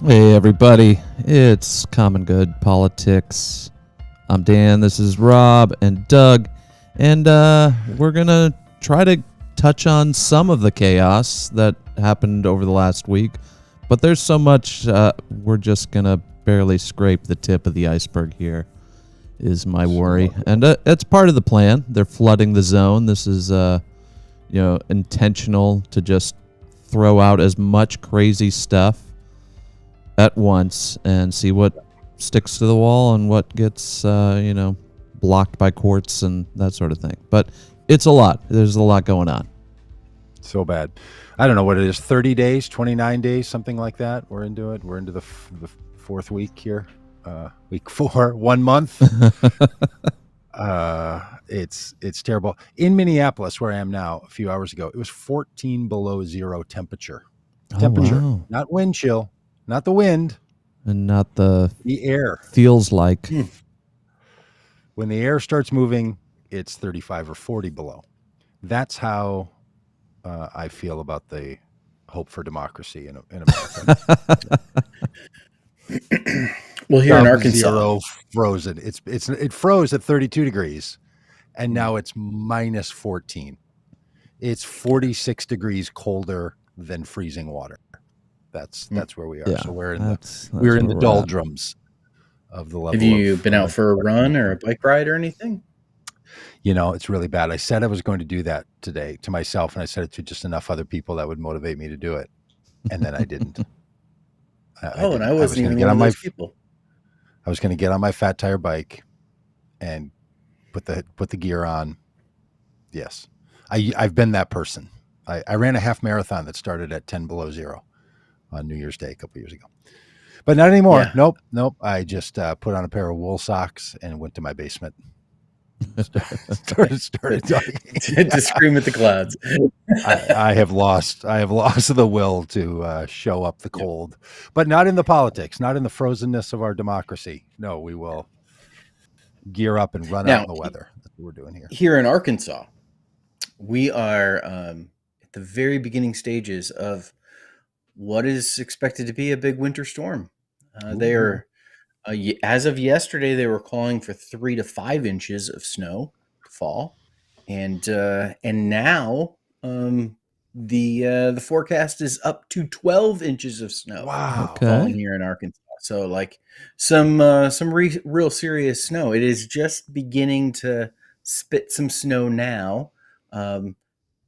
Hey everybody, it's Common Good Politics. I'm Dan, this is Rob and Doug, and we're gonna try to touch on some of the chaos that happened over the last week, but there's so much, we're just gonna barely scrape the tip of the iceberg here, is my worry. And it's part of the plan. They're flooding the zone. This is, intentional to just throw out as much crazy stuff at once and see what sticks to the wall and what gets, blocked by courts and that sort of thing. But it's a lot. There's a lot going on. So bad. I don't know what it is. 30 days, 29 days, something like that. We're into it. We're into the fourth week here. Week 4, 1 month. It's terrible. In Minneapolis, where I am now, a few hours ago, it was 14 below zero temperature. Wow. Not wind chill. Not the wind, And not the air. Feels like. When the air starts moving, it's 35 or 40 below. That's how I feel about the hope for democracy in America. Well, here in Arkansas, zero frozen. It froze at 32 degrees, and now it's minus 14. It's 46 degrees colder than freezing water. That's where we are. Yeah, So we're in the at. doldrums of the level. Have you been out for a run or a bike ride or anything? It's really bad. I said I was going to do that today to myself, and I said it to just enough other people that would motivate me to do it, and then I didn't. I wasn't even one of those people. I was going to get on my fat tire bike and put the gear on. Yes, I've been that person. I ran a half marathon that started at 10 below zero on New Year's Day a couple years ago, but not anymore. Yeah. Nope. I just put on a pair of wool socks and went to my basement. started talking. To scream at the clouds. I have lost the will to show up the cold, but not in the politics, not in the frozenness of our democracy. No, we will gear up and run out in the weather. That's what we're doing here. Here in Arkansas, we are at the very beginning stages of what is expected to be a big winter storm. They are, as of yesterday, they were calling for 3 to 5 inches of snow to fall, and now the forecast is up to 12 inches of snow. Wow, falling here in Arkansas. So like some real serious snow. It is just beginning to spit some snow now.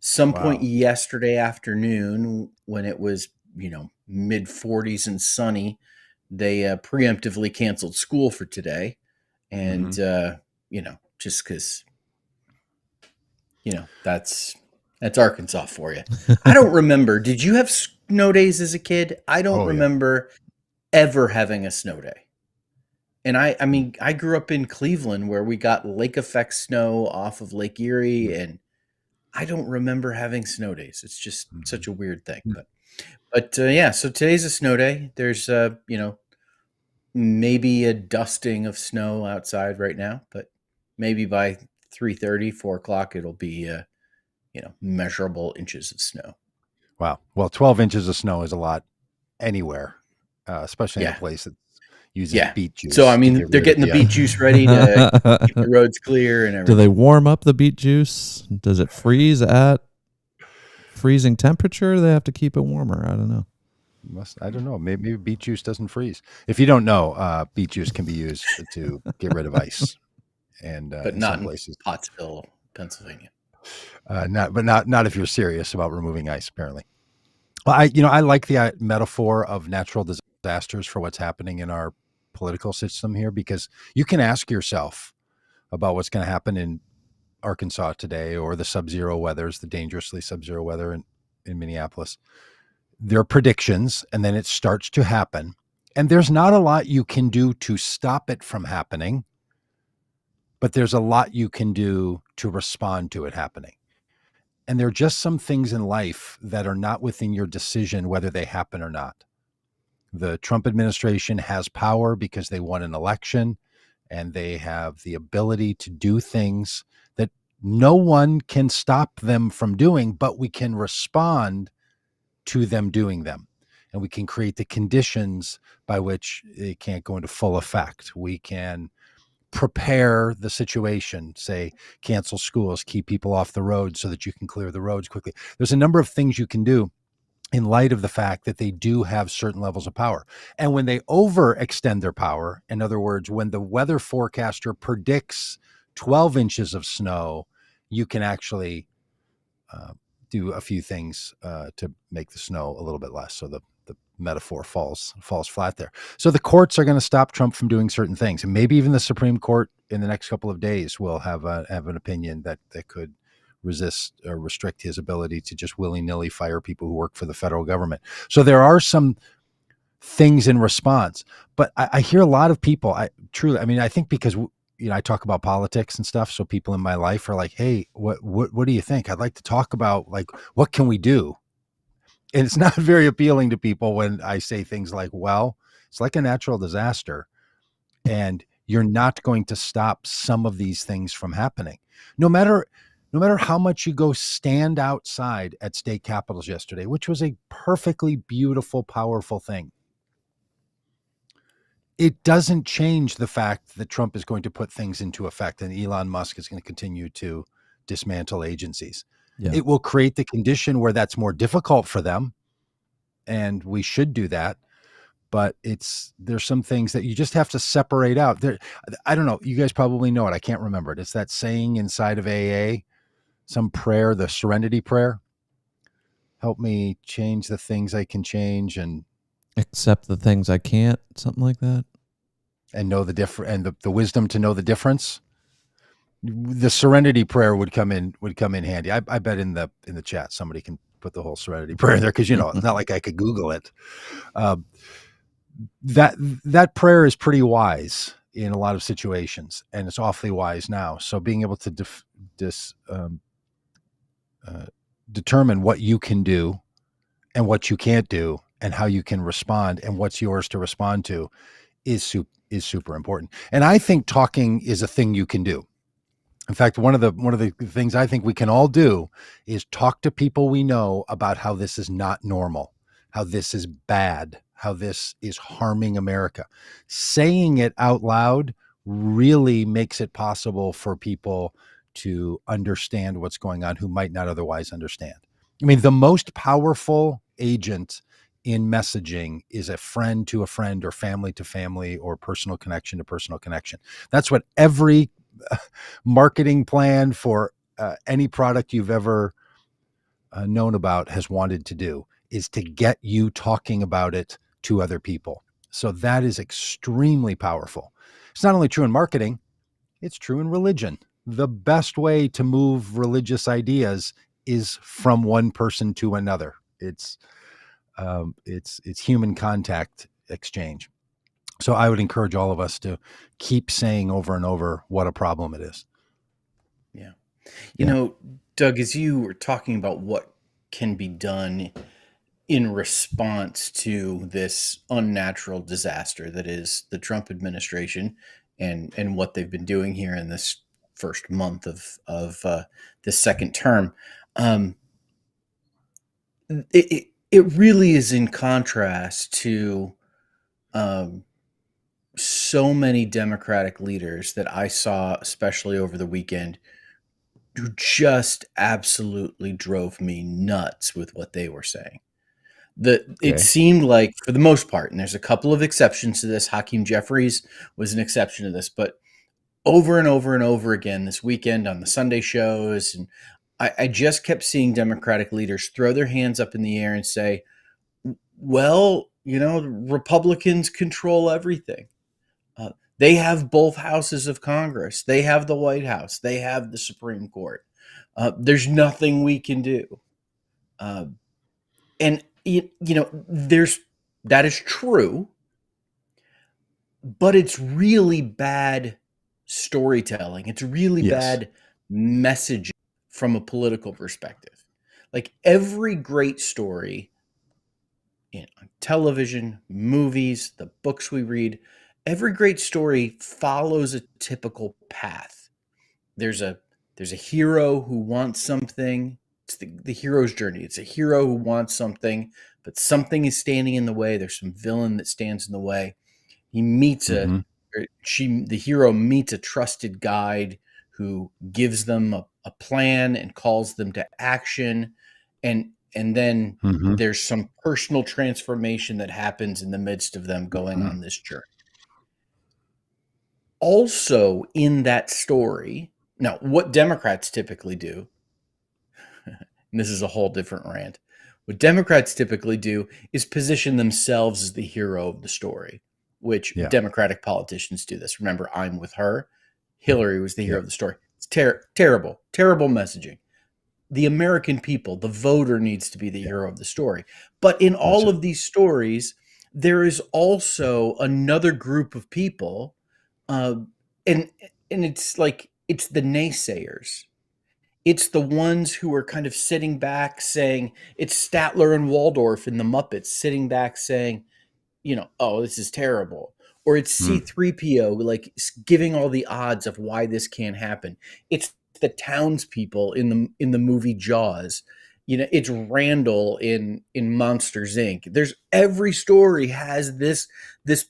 Some point yesterday afternoon when it was mid 40s and sunny, they preemptively canceled school for today, and just because that's Arkansas for you. I don't remember. Did you have snow days as a kid? I don't remember ever having a snow day. And I mean, I grew up in Cleveland where we got lake effect snow off of Lake Erie, and I don't remember having snow days. It's just such a weird thing. But so today's a snow day. There's maybe a dusting of snow outside right now, but maybe by 3:30, 4 o'clock, it'll be measurable inches of snow. Wow. Well, 12 inches of snow is a lot anywhere, especially in a place that's using beet juice. So, I mean, they're getting the beet juice ready to keep the roads clear and everything. Do they warm up the beet juice? Does it freeze at freezing temperature? They have to keep it warmer. I don't know. I don't know. Maybe beet juice doesn't freeze. If you don't know, beet juice can be used to get rid of ice, but not in places. Pottsville, Pennsylvania. Not if you're serious about removing ice. Apparently, well, I like the metaphor of natural disasters for what's happening in our political system here, because you can ask yourself about what's going to happen in Arkansas today, or the sub-zero weathers, the dangerously sub-zero weather in Minneapolis. There are predictions, and then it starts to happen, and there's not a lot you can do to stop it from happening, but there's a lot you can do to respond to it happening. And there are just some things in life that are not within your decision whether they happen or not. The Trump administration has power because they won an election, and they have the ability to do things that no one can stop them from doing, but we can respond to them doing them. and we can create the conditions by which it can't go into full effect. We can prepare the situation, say cancel schools, keep people off the road so that you can clear the roads quickly. There's a number of things you can do in light of the fact that they do have certain levels of power. And when they overextend their power, in other words, when the weather forecaster predicts 12 inches of snow, you can actually do a few things to make the snow a little bit less. So the metaphor falls flat there. So the courts are going to stop Trump from doing certain things, and maybe even the Supreme Court in the next couple of days will have an opinion that could resist or restrict his ability to just willy-nilly fire people who work for the federal government. So there are some things in response, but I hear a lot of people. I think because I talk about politics and stuff, so people in my life are like, "Hey, what do you think? I'd like to talk about what can we do." And it's not very appealing to people when I say things like, well, it's like a natural disaster and you're not going to stop some of these things from happening. No matter how much you go stand outside at state capitals yesterday, which was a perfectly beautiful, powerful thing. It doesn't change the fact that Trump is going to put things into effect and Elon Musk is going to continue to dismantle agencies. Yeah. It will create the condition where that's more difficult for them, and we should do that. But there's some things that you just have to separate out. There, I don't know. You guys probably know it. I can't remember it. It's that saying inside of AA, some prayer, the Serenity Prayer. Help me change the things I can change and accept the things I can't. Something like that. And know the difference, and the wisdom to know the difference. The Serenity Prayer would come in handy. I bet in the chat somebody can put the whole Serenity Prayer in there, because it's not like I could Google it. That prayer is pretty wise in a lot of situations, and it's awfully wise now. So being able to determine what you can do and what you can't do, and how you can respond, and what's yours to respond to, is super important. And I think talking is a thing you can do. In fact, one of the things I think we can all do is talk to people we know about how this is not normal, how this is bad, how this is harming America. Saying it out loud really makes it possible for people to understand what's going on who might not otherwise understand. I mean, the most powerful agent in messaging is a friend to a friend, or family to family, or personal connection to personal connection. That's what every marketing plan for any product you've ever known about has wanted to do, is to get you talking about it to other people. So that is extremely powerful. It's not only true in marketing, it's true in religion. The best way to move religious ideas is from one person to another. It's human contact exchange. So I would encourage all of us to keep saying over and over what a problem it is. Yeah. You know, Doug, as you were talking about what can be done in response to this unnatural disaster that is the Trump administration, and what they've been doing here in this first month of the second term, it really is in contrast to so many Democratic leaders that I saw, especially over the weekend, who just absolutely drove me nuts with what they were saying. It seemed like, for the most part, and there's a couple of exceptions to this, Hakeem Jeffries was an exception to this, but over and over and over again this weekend on the Sunday shows, and I just kept seeing Democratic leaders throw their hands up in the air and say, well, Republicans control everything. They have both houses of Congress. They have the White House. They have the Supreme Court. There's nothing we can do. And that is true, but it's really bad storytelling. It's really bad messaging from a political perspective. Like, every great story on television, movies, the books we read, every great story follows a typical path. There's a hero who wants something the hero's journey. It's a hero who wants something, but something is standing in the way. There's some villain that stands in the way. He meets Mm-hmm. the hero meets a trusted guide who gives them a plan and calls them to action. And then Mm-hmm. there's some personal transformation that happens in the midst of them going Mm-hmm. on this journey. Also in that story, now what Democrats typically do, and this is a whole different rant, what Democrats typically do is position themselves as the hero of the story, which Yeah. Democratic politicians do this. Remember, I'm with her. Hillary was the hero Yeah. of the story. It's terrible messaging. The American people, the voter, needs to be the hero of the story. But in all of these stories, there is also another group of people, and it's like it's the naysayers. It's the ones who are kind of sitting back saying, it's Statler and Waldorf in the Muppets sitting back saying, oh, this is terrible. Or it's C-3PO like giving all the odds of why this can't happen. It's the townspeople in the movie Jaws. It's Randall in Monsters Inc. There's every story has this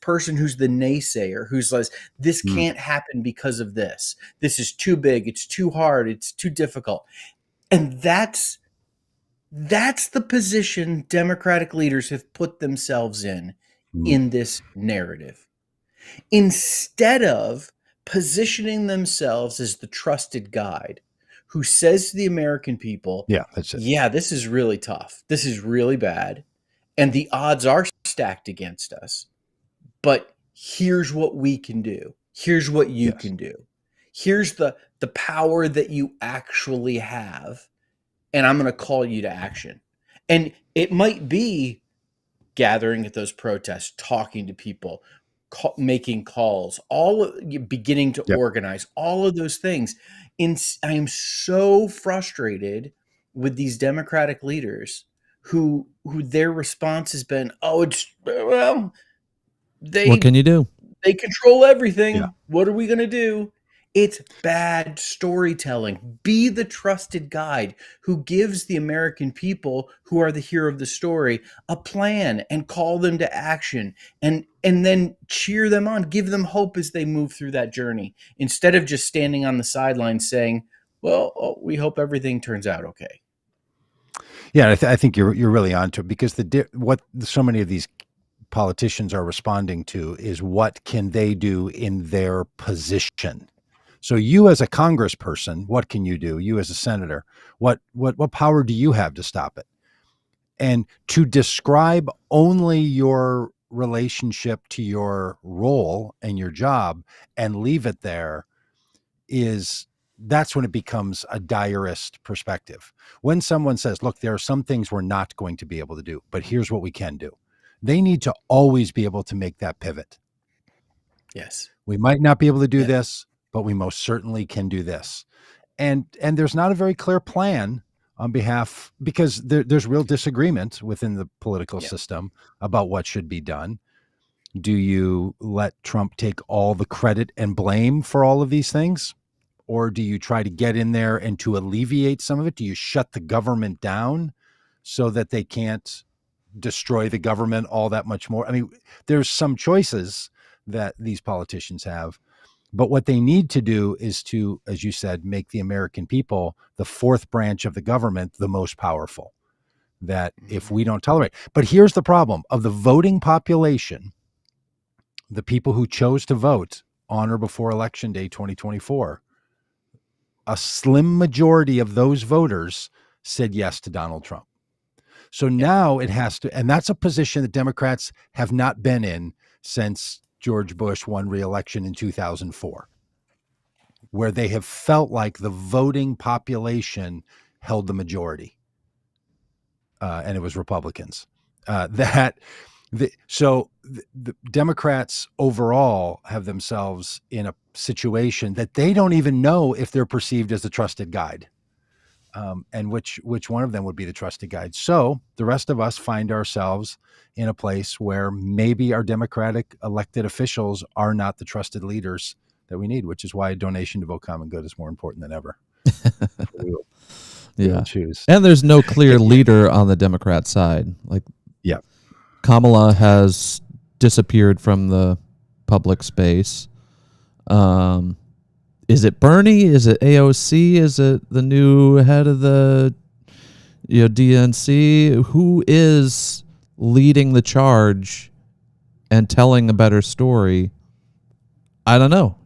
person who's the naysayer, who's like, this can't happen because of this. This is too big. It's too hard. It's too difficult. And that's the position Democratic leaders have put themselves in this narrative. Instead of positioning themselves as the trusted guide who says to the American people, Yeah, that's it. Yeah, this is really tough. This is really bad. And the odds are stacked against us. But here's what we can do. Here's what you can do. Here's the power that you actually have. And I'm going to call you to action. And it might be gathering at those protests, talking to people, making calls, beginning to organize, all of those things. I am so frustrated with these Democratic leaders who their response has been, what can you do? They control everything. Yeah. What are we going to do? It's bad storytelling. Be the trusted guide who gives the American people, who are the hero of the story, a plan and call them to action, and then cheer them on, give them hope as they move through that journey, instead of just standing on the sidelines saying, well, we hope everything turns out okay. Yeah, I think you're really onto it, because what so many of these politicians are responding to is, what can they do in their position? So you as a congressperson, what can you do? You as a senator, what power do you have to stop it? And to describe only your relationship to your role and your job and leave it there that's when it becomes a diarist perspective. When someone says, look, there are some things we're not going to be able to do, but here's what we can do. They need to always be able to make that pivot. Yes. We might not be able to do this, but we most certainly can do this. And there's not a very clear plan on behalf, because there's real disagreement within the political system about what should be done. Do you let Trump take all the credit and blame for all of these things? Or do you try to get in there and to alleviate some of it? Do you shut the government down so that they can't destroy the government all that much more? I mean, there's some choices that these politicians have, but what they need to do is to, as you said, make the American people, the fourth branch of the government, the most powerful. That if we don't tolerate, but here's the problem of the voting population, the people who chose to vote on or before Election Day 2024, a slim majority of those voters said yes to Donald Trump. So now it has to, and that's a position that Democrats have not been in since George Bush won re-election in 2004, where they have felt like the voting population held the majority, and it was Republicans. So the Democrats overall have themselves in a situation that they don't even know if they're perceived as the trusted guide. And which one of them would be the trusted guide. So the rest of us find ourselves in a place where maybe our Democratic elected officials are not the trusted leaders that we need, which is why a donation to Vote Common Good is more important than ever. Yeah. choose. And there's no clear leader on the Democrat side. Like, Yeah. Kamala has disappeared from the public space. Is it Bernie? Is it AOC? Is it the new head of the DNC? Who is leading the charge and telling a better story? I don't know.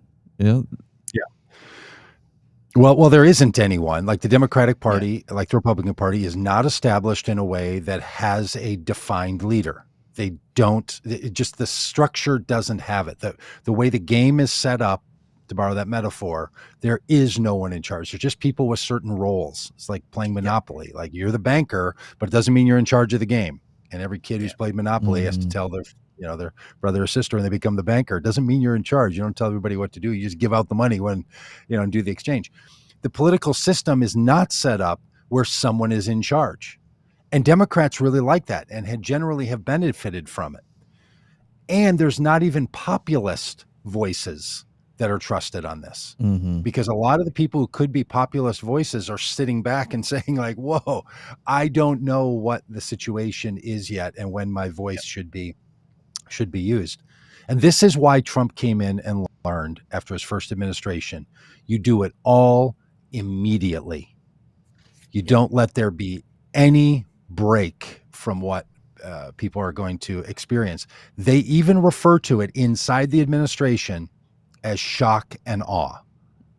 Well, there isn't anyone. Like the Democratic Party, like the Republican Party, is not established in a way that has a defined leader. They don't. Just the structure doesn't have it. The way the game is set up, to borrow that metaphor, there is no one in charge. There's just people with certain roles. It's like playing Monopoly. Like you're the banker, but it doesn't mean you're in charge of the game. And every kid who's played Monopoly has to tell their brother or sister, and they become the banker. It doesn't mean you're in charge. You don't tell everybody what to do. You just give out the money when, and do the exchange. The political system is not set up where someone is in charge. And Democrats really like that and generally have benefited from it. And there's not even populist voices that are trusted on this, because a lot of the people who could be populist voices are sitting back and saying like, whoa, I don't know what the situation is yet and when my voice should be used. And this is why Trump came in and learned after his first administration, you do it all immediately. You don't let there be any break from what people are going to experience. They even refer to it inside the administration as shock and awe.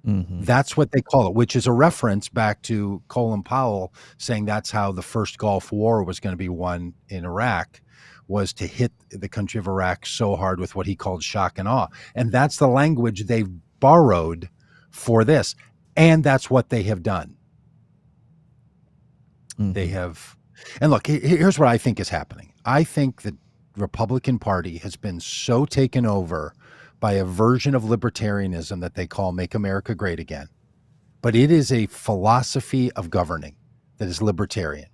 That's what they call it, which is a reference back to Colin Powell saying that's how the first Gulf War was going to be won in Iraq, was to hit the country of Iraq so hard with what he called shock and awe. And that's the language they've borrowed for this. And that's what they have done. They have, and look, here's what I think is happening. I think the Republican Party has been so taken over by a version of libertarianism that they call Make America Great Again. But it is a philosophy of governing that is libertarian.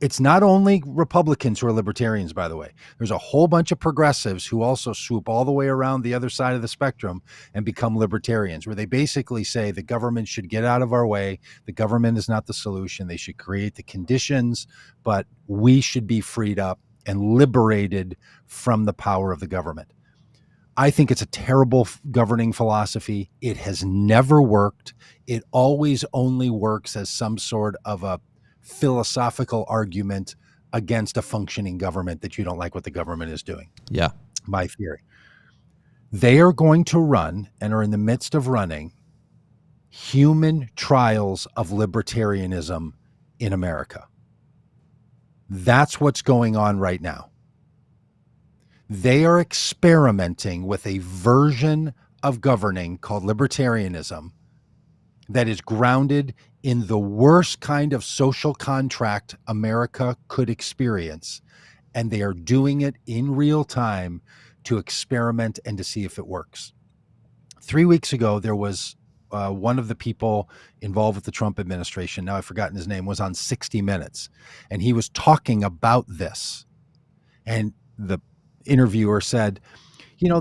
It's not only Republicans who are libertarians, by the way. There's a whole bunch of progressives who also swoop all the way around the other side of the spectrum and become libertarians, where they basically say the government should get out of our way. The government is not the solution. They should create the conditions, but we should be freed up and liberated from the power of the government. I think it's a terrible governing philosophy. It has never worked. It always only works as some sort of a philosophical argument against a functioning government that you don't like what the government is doing. Yeah. My theory. They are going to run and are in the midst of running human trials of libertarianism in America. That's what's going on right now. They are experimenting with a version of governing called libertarianism that is grounded in the worst kind of social contract America could experience. And they are doing it in real time to experiment and to see if it works. 3 weeks ago, there was one of the people involved with the Trump administration, now I've forgotten his name, was on 60 Minutes. And he was talking about this. And the interviewer said,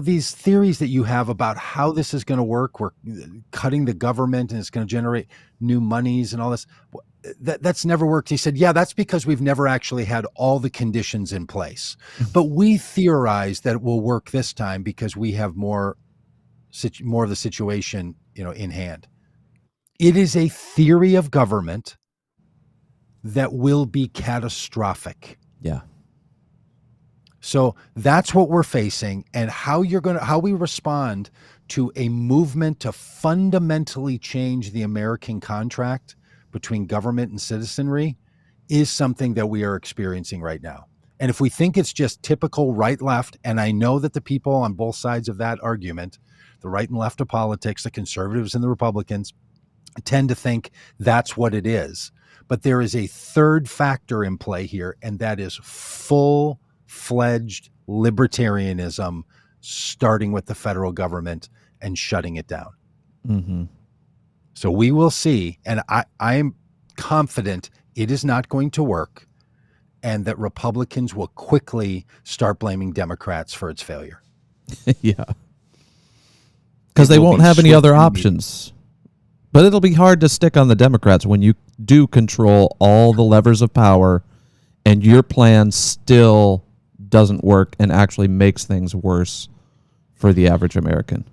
these theories that you have about how this is going to work, we're cutting the government and it's going to generate new monies and all this, that's never worked. He said, yeah, that's because we've never actually had all the conditions in place. But we theorize that it will work this time because we have more of the situation, in hand. It is a theory of government that will be catastrophic. Yeah. So that's what we're facing, and how we respond to a movement to fundamentally change the American contract between government and citizenry is something that we are experiencing right now. And if we think it's just typical right left, and I know that the people on both sides of that argument, the right and left of politics, the conservatives and the Republicans, tend to think that's what it is. But there is a third factor in play here, and that is full-fledged libertarianism, starting with the federal government and shutting it down. So we will see, and I am confident it is not going to work, and that Republicans will quickly start blaming Democrats for its failure. Yeah. Because they won't have any other options. But it'll be hard to stick on the Democrats when you do control all the levers of power and your plan still doesn't work and actually makes things worse for the average American.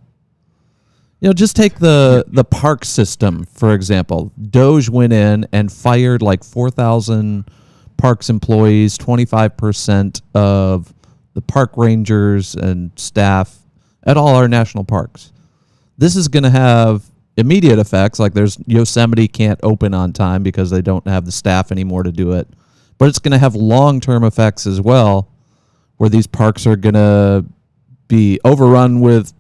Just take the park system, for example. Doge went in and fired like 4,000 parks employees, 25% of the park rangers and staff at all our national parks. This is going to have immediate effects, like there's Yosemite can't open on time because they don't have the staff anymore to do it. But it's going to have long-term effects as well, where these parks are going to be overrun with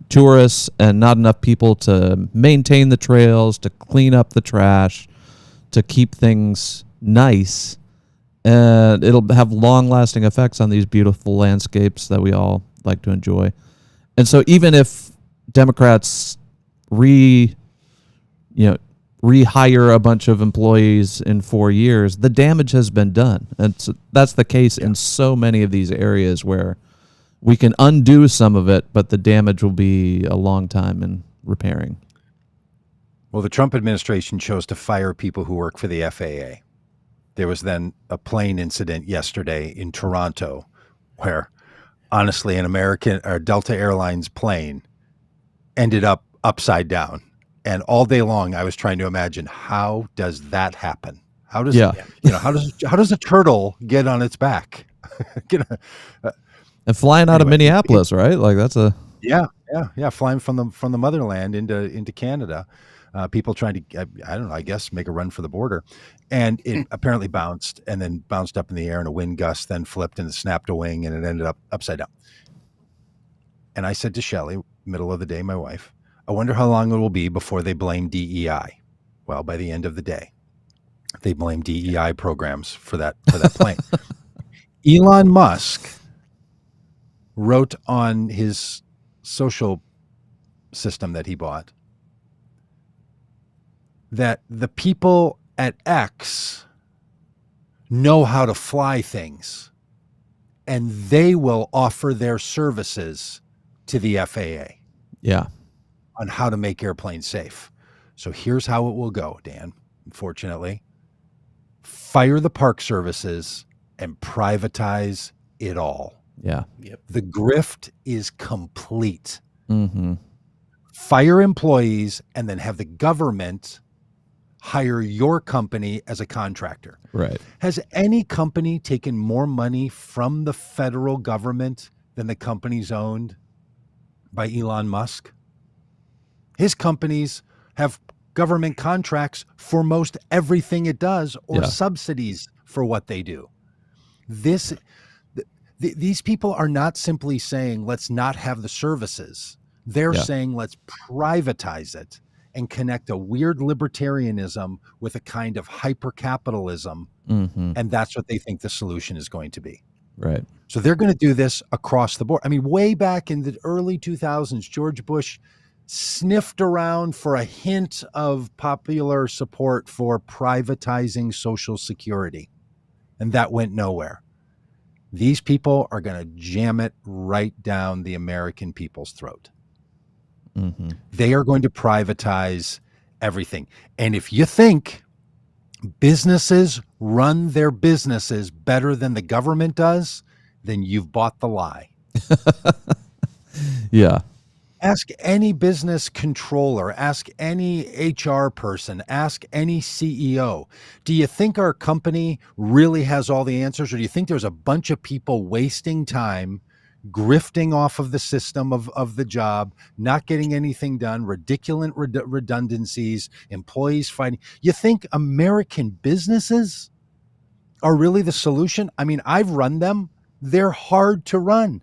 tourists and not enough people to maintain the trails, to clean up the trash, to keep things nice. And it'll have long-lasting effects on these beautiful landscapes that we all like to enjoy. And so even if Democrats rehire a bunch of employees in 4 years, the damage has been done. And so that's the case in so many of these areas where we can undo some of it, but the damage will be a long time in repairing. Well, the Trump administration chose to fire people who work for the FAA. There was then a plane incident yesterday in Toronto where, honestly, an American or Delta Airlines plane ended up upside down. And all day long, I was trying to imagine, how does that happen? How does how does a turtle get on its back? And flying out of Minneapolis, right? Like that's a flying from the motherland into Canada. People trying to, I don't know, I guess make a run for the border, and it apparently bounced and then bounced up in the air, and a wind gust then flipped and it snapped a wing and it ended up upside down. And I said to Shelley, middle of the day, my wife, I wonder how long it will be before they blame DEI. Well, by the end of the day, they blame DEI programs for that plane. Elon Musk wrote on his social system that he bought that the people at X know how to fly things and they will offer their services to the FAA. Yeah. On how to make airplanes safe. So here's how it will go, Dan, unfortunately. Fire the park services and privatize it all. Yeah. Yep. The grift is complete. Mm-hmm. Fire employees and then have the government hire your company as a contractor. Right. Has any company taken more money from the federal government than the companies owned by Elon Musk? His companies have government contracts for most everything it does, or subsidies for what they do. These people are not simply saying, let's not have the services. They're saying, let's privatize it and connect a weird libertarianism with a kind of hyper-capitalism. Mm-hmm. And that's what they think the solution is going to be. Right. So they're going to do this across the board. I mean, way back in the early 2000s, George Bush sniffed around for a hint of popular support for privatizing Social Security, and that went nowhere. These people are going to jam it right down the American people's throat. Mm-hmm. They are going to privatize everything. And if you think businesses run their businesses better than the government does, then you've bought the lie. Yeah. Ask any business controller, ask any HR person, ask any CEO. Do you think our company really has all the answers, or do you think there's a bunch of people wasting time, grifting off of the system of the job, not getting anything done, ridiculous redundancies, employees fighting? You think American businesses are really the solution? I mean, I've run them. They're hard to run.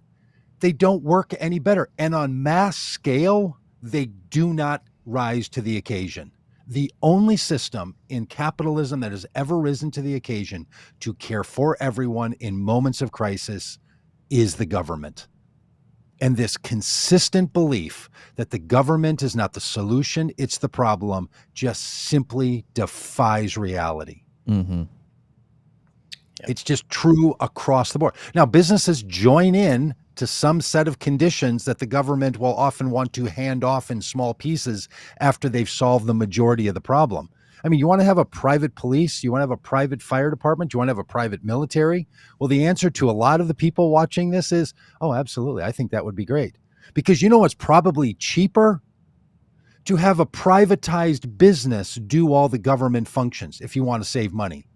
They don't work any better. And on mass scale, they do not rise to the occasion. The only system in capitalism that has ever risen to the occasion to care for everyone in moments of crisis is the government. And this consistent belief that the government is not the solution, it's the problem, just simply defies reality. Mm-hmm. It's just true across the board. Now, businesses join in to some set of conditions that the government will often want to hand off in small pieces after they've solved the majority of the problem. I mean, you want to have a private police? You want to have a private fire department? You want to have a private military? Well, the answer to a lot of the people watching this is, oh, absolutely. I think that would be great. Because you know what's probably cheaper? To have a privatized business do all the government functions if you want to save money.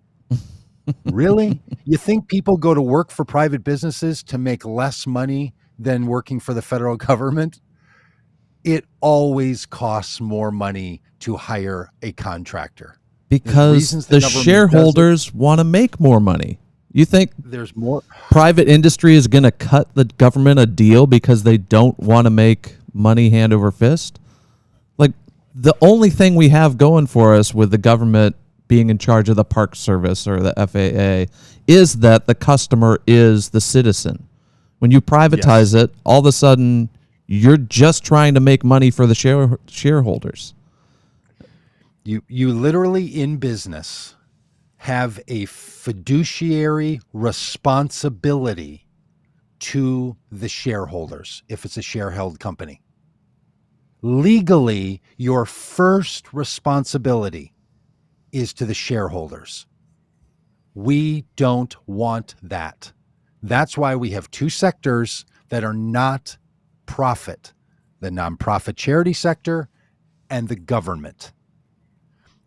Really? You think people go to work for private businesses to make less money than working for the federal government? It always costs more money to hire a contractor. Because the shareholders want to make more money. You think there's more private industry is going to cut the government a deal because they don't want to make money hand over fist? Like, the only thing we have going for us with the government being in charge of the Park Service or the FAA is that the customer is the citizen. When you privatize it, all of a sudden you're just trying to make money for the shareholders. You literally in business have a fiduciary responsibility to the shareholders if it's a share-held company. Legally, your first responsibility is to the shareholders. We don't want that. That's why we have two sectors that are not profit, the nonprofit charity sector and the government.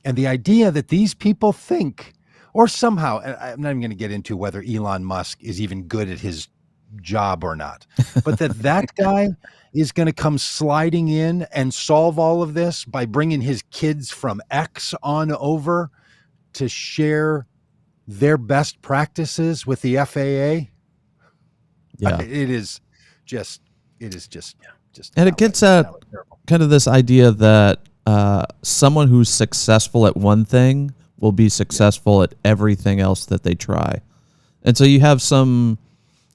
And the idea that these people think, or somehow, I'm not even going to get into whether Elon Musk is even good at his job or not, but that guy is going to come sliding in and solve all of this by bringing his kids from X on over to share their best practices with the FAA. Yeah, it is just. And it gets at kind of this idea that someone who's successful at one thing will be successful at everything else that they try. And so you have some,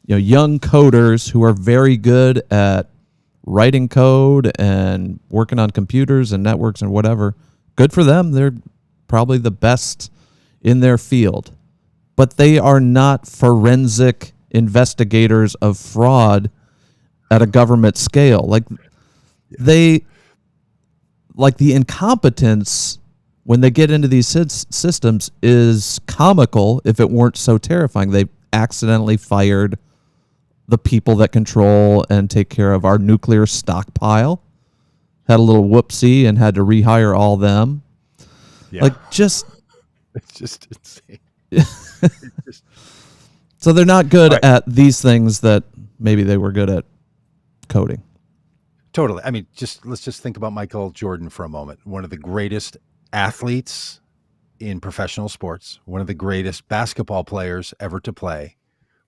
young coders who are very good at writing code and working on computers and networks and whatever. Good for them. They're probably the best in their field. But they are not forensic investigators of fraud at a government scale. Like the incompetence when they get into these systems is comical if it weren't so terrifying. They accidentally fired the people that control and take care of our nuclear stockpile, had a little whoopsie and had to rehire all them. Yeah. It's just insane. So they're not good at these things that maybe they were good at coding. Totally. I mean, let's just think about Michael Jordan for a moment. One of the greatest athletes in professional sports, one of the greatest basketball players ever to play,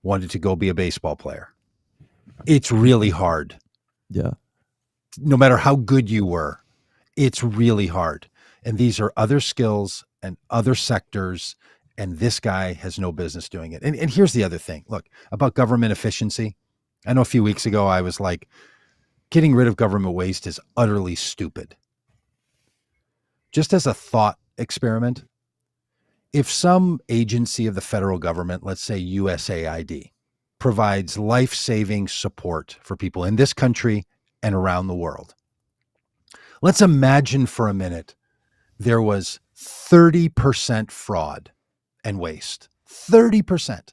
wanted to go be a baseball player. It's really hard. Yeah. No matter how good you were, it's really hard. And these are other skills and other sectors, and this guy has no business doing it. And here's the other thing. Look, about government efficiency. I know a few weeks ago I was like, getting rid of government waste is utterly stupid. Just as a thought experiment, if some agency of the federal government, let's say USAID, provides life-saving support for people in this country and around the world, let's imagine for a minute there was 30% fraud and waste. 30%.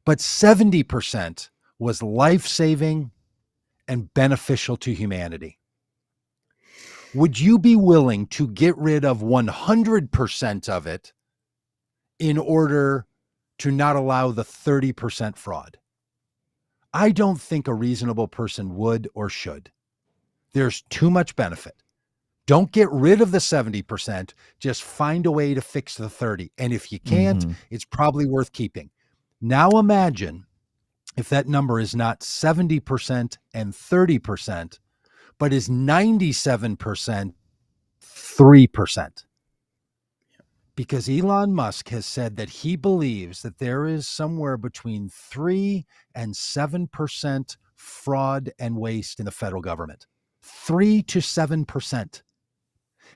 But 70% was life-saving and beneficial to humanity. Would you be willing to get rid of 100% of it in order to not allow the 30% fraud? I don't think a reasonable person would or should. There's too much benefit. Don't get rid of the 70%. Just find a way to fix the 30. And if you can't, it's probably worth keeping. Now imagine if that number is not 70% and 30%, but is 97%, 3%. Because Elon Musk has said that he believes that there is somewhere between 3 and 7% fraud and waste in the federal government. 3 to 7%.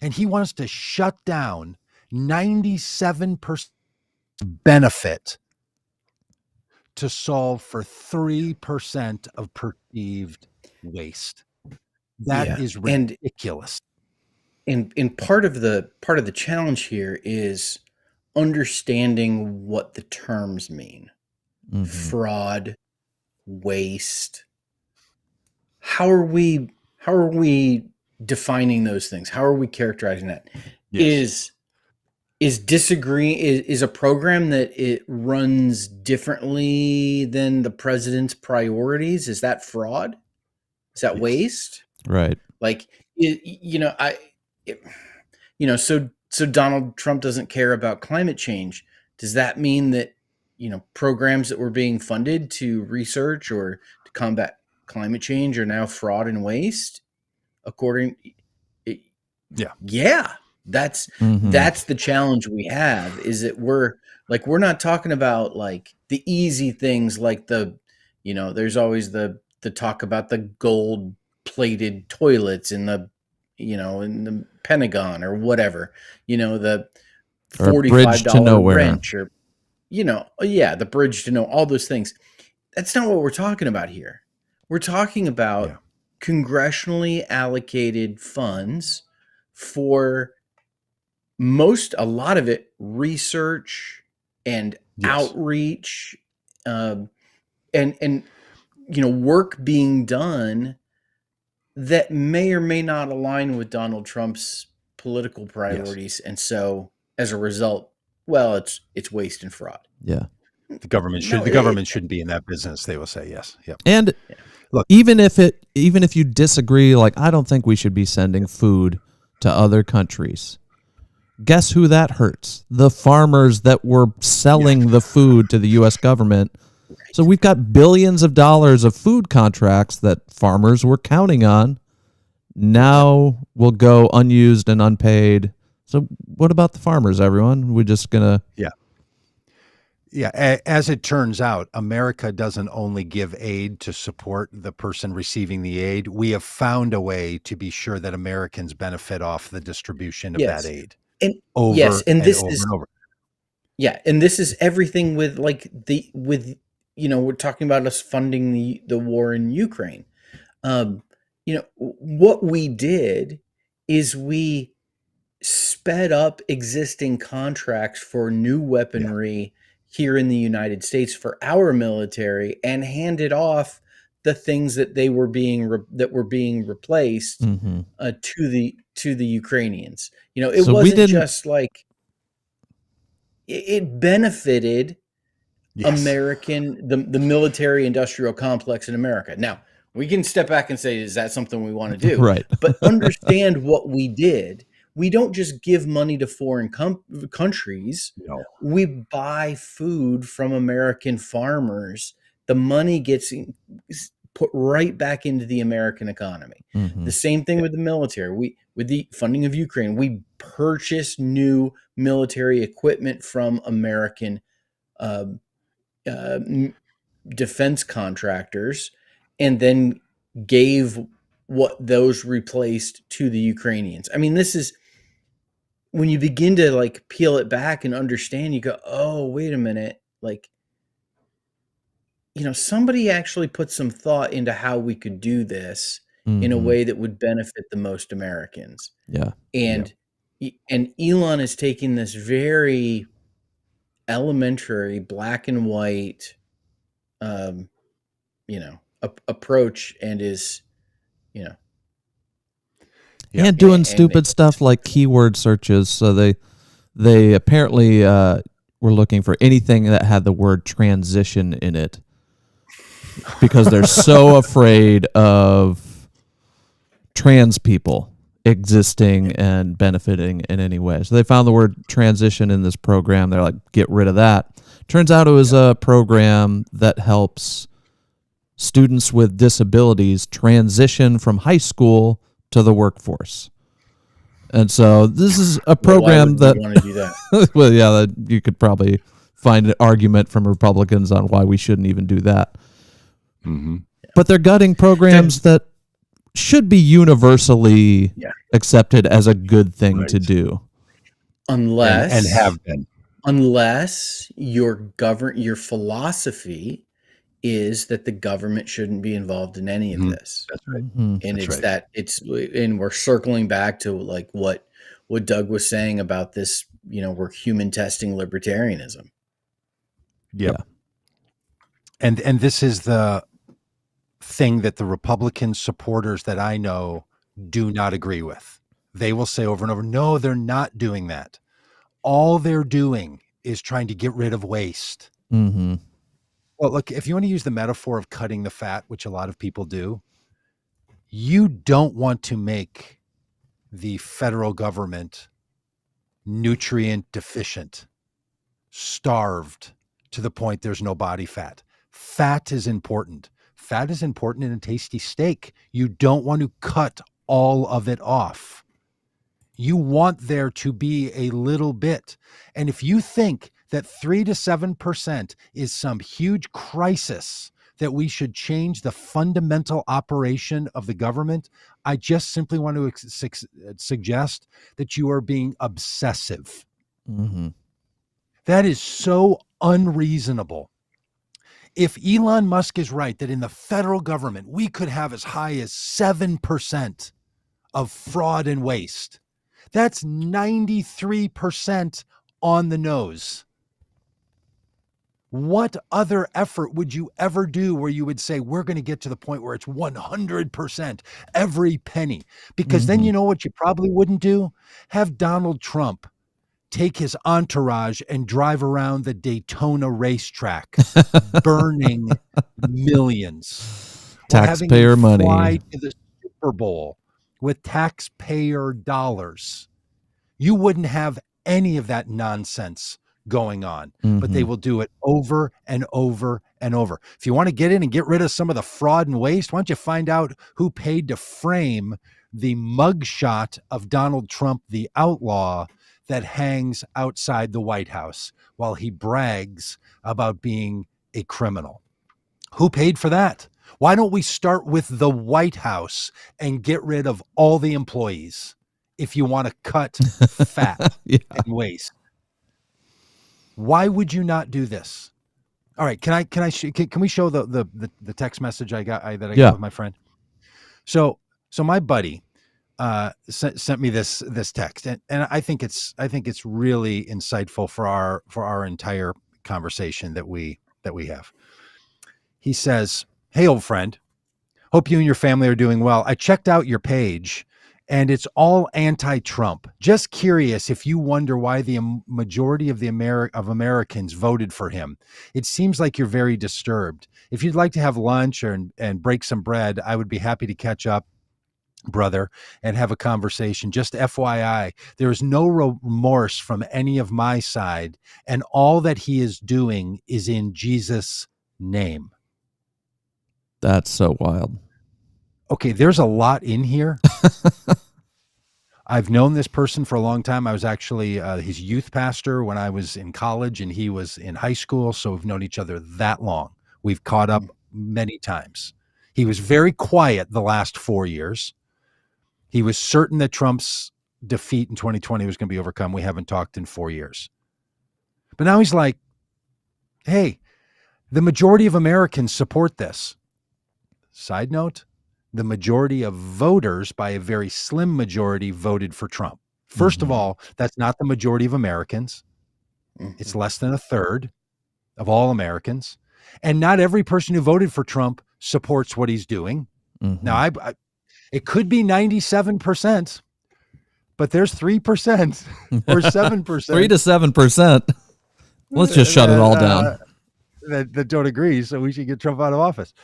And he wants to shut down 97% benefit to solve for 3% of perceived waste. That is ridiculous. And part of the challenge here is understanding what the terms mean. Mm-hmm. Fraud, waste. How are we defining those things? How are we characterizing that? Yes. Is a program that it runs differently than the president's priorities? Is that fraud? Is that waste? Right. Like, so Donald Trump doesn't care about climate change. Does that mean that, programs that were being funded to research or to combat climate change are now fraud and waste? Yeah. That's the challenge we have, is that we're not talking about like the easy things, like there's always the talk about the gold plated toilets in the Pentagon or whatever, the $45 wrench or, the bridge to know, all those things. That's not what we're talking about here. We're talking about congressionally allocated funds for a lot of it research and outreach, and work being done that may or may not align with Donald Trump's political priorities. And so as a result, well, it's waste and fraud. Yeah. The government shouldn't be in that business, they will say. Yes. Yep. And look, even if you disagree, like, I don't think we should be sending food to other countries. Guess who that hurts? The farmers that were selling the food to the U.S. government. So we've got billions of dollars of food contracts that farmers were counting on. Now will go unused and unpaid. So what about the farmers, everyone? We're just going to... Yeah. As it turns out, America doesn't only give aid to support the person receiving the aid. We have found a way to be sure that Americans benefit off the distribution of that aid. And over and over. Yeah, and this is everything with we're talking about us funding the war in Ukraine. What we did is we sped up existing contracts for new weaponry here in the United States for our military, and handed off the things that were being replaced to the Ukrainians. It wasn't just like it benefited the military industrial complex in America. Now, we can step back and say, is that something we want to do? Right. But understand what we did. We don't just give money to foreign countries. No. We buy food from American farmers. The money gets put right back into the American economy. The same thing with the military. With the funding of Ukraine, we purchased new military equipment from American defense contractors, and then gave what those replaced to the Ukrainians. I mean, this is when you begin to like peel it back and understand, you go, oh, wait a minute. Like, somebody actually put some thought into how we could do this in a way that would benefit the most Americans. Yeah. And Elon is taking this very elementary black and white, approach, and is, and doing stupid stuff like keyword searches. So they apparently were looking for anything that had the word transition in it, because they're so afraid of trans people existing and benefiting in any way. So they found the word transition in this program. They're like, get rid of that. Turns out it was a program that helps students with disabilities transition from high school to the workforce. And so this is a program that... want to do that? Well, yeah, you could probably find an argument from Republicans on why we shouldn't even do that. But they're gutting programs that should be universally accepted as a good thing to do. Unless... And have been. Unless your philosophy is that the government shouldn't be involved in any of this. That's right. Mhm. And That's and we're circling back to like what Doug was saying about this, we're human testing libertarianism. Yep. And this is the thing that the Republican supporters that I know do not agree with. They will say over and over, no, they're not doing that. All they're doing is trying to get rid of waste. Mm-hmm. Well, look, if you want to use the metaphor of cutting the fat, which a lot of people do, you don't want to make the federal government nutrient deficient, starved to the point there's no body fat. Fat is important. Fat is important in a tasty steak. You don't want to cut all of it off. You want there to be a little bit. And if you think that 3 to 7% is some huge crisis that we should change the fundamental operation of the government, I just simply want to suggest that you are being obsessive. Mm-hmm. That is so unreasonable. If Elon Musk is right that in the federal government, we could have as high as 7% of fraud and waste, that's 93% on the nose. What other effort would you ever do where you would say, we're going to get to the point where it's 100%, every penny? Because then you know what you probably wouldn't do? Have Donald Trump take his entourage and drive around the Daytona racetrack, burning millions. Taxpayer or having him fly money. to the Super Bowl with taxpayer dollars. You wouldn't have any of that nonsense going on, but they will do it over and over and over. If you want to get in and get rid of some of the fraud and waste, why don't you find out who paid to frame the mugshot of Donald Trump, the outlaw, that hangs outside the White House while he brags about being a criminal? Who paid for that? Why don't we start with the White House and get rid of all the employees if you want to cut fat and waste? Why would you not do this? All right, can we show the text message I got with my friend? So my buddy sent me this text, and I think it's really insightful for our entire conversation that we have. He says, "Hey, old friend, hope you and your family are doing well. I checked out your page, and it's all anti-Trump. Just curious if you wonder why the majority of Americans voted for him. It seems like you're very disturbed. If you'd like to have lunch and break some bread, I would be happy to catch up, brother, and have a conversation. Just FYI, there is no remorse from any of my side, and all that he is doing is in Jesus' name." That's so wild. Okay, there's a lot in here. I've known this person for a long time. I was actually his youth pastor when I was in college, and he was in high school, so we've known each other that long. We've caught up many times. He was very quiet the last 4 years. He was certain that Trump's defeat in 2020 was going to be overcome. We haven't talked in 4 years. But now he's like, hey, the majority of Americans support this. Side note, the majority of voters, by a very slim majority, voted for Trump. First of all, that's not the majority of Americans. It's less than a third of all Americans. And not every person who voted for Trump supports what he's doing. Now, it could be 97%, but there's 3% or 7%. 3 to 7%. Let's just shut it all down. That don't agree, so we should get Trump out of office.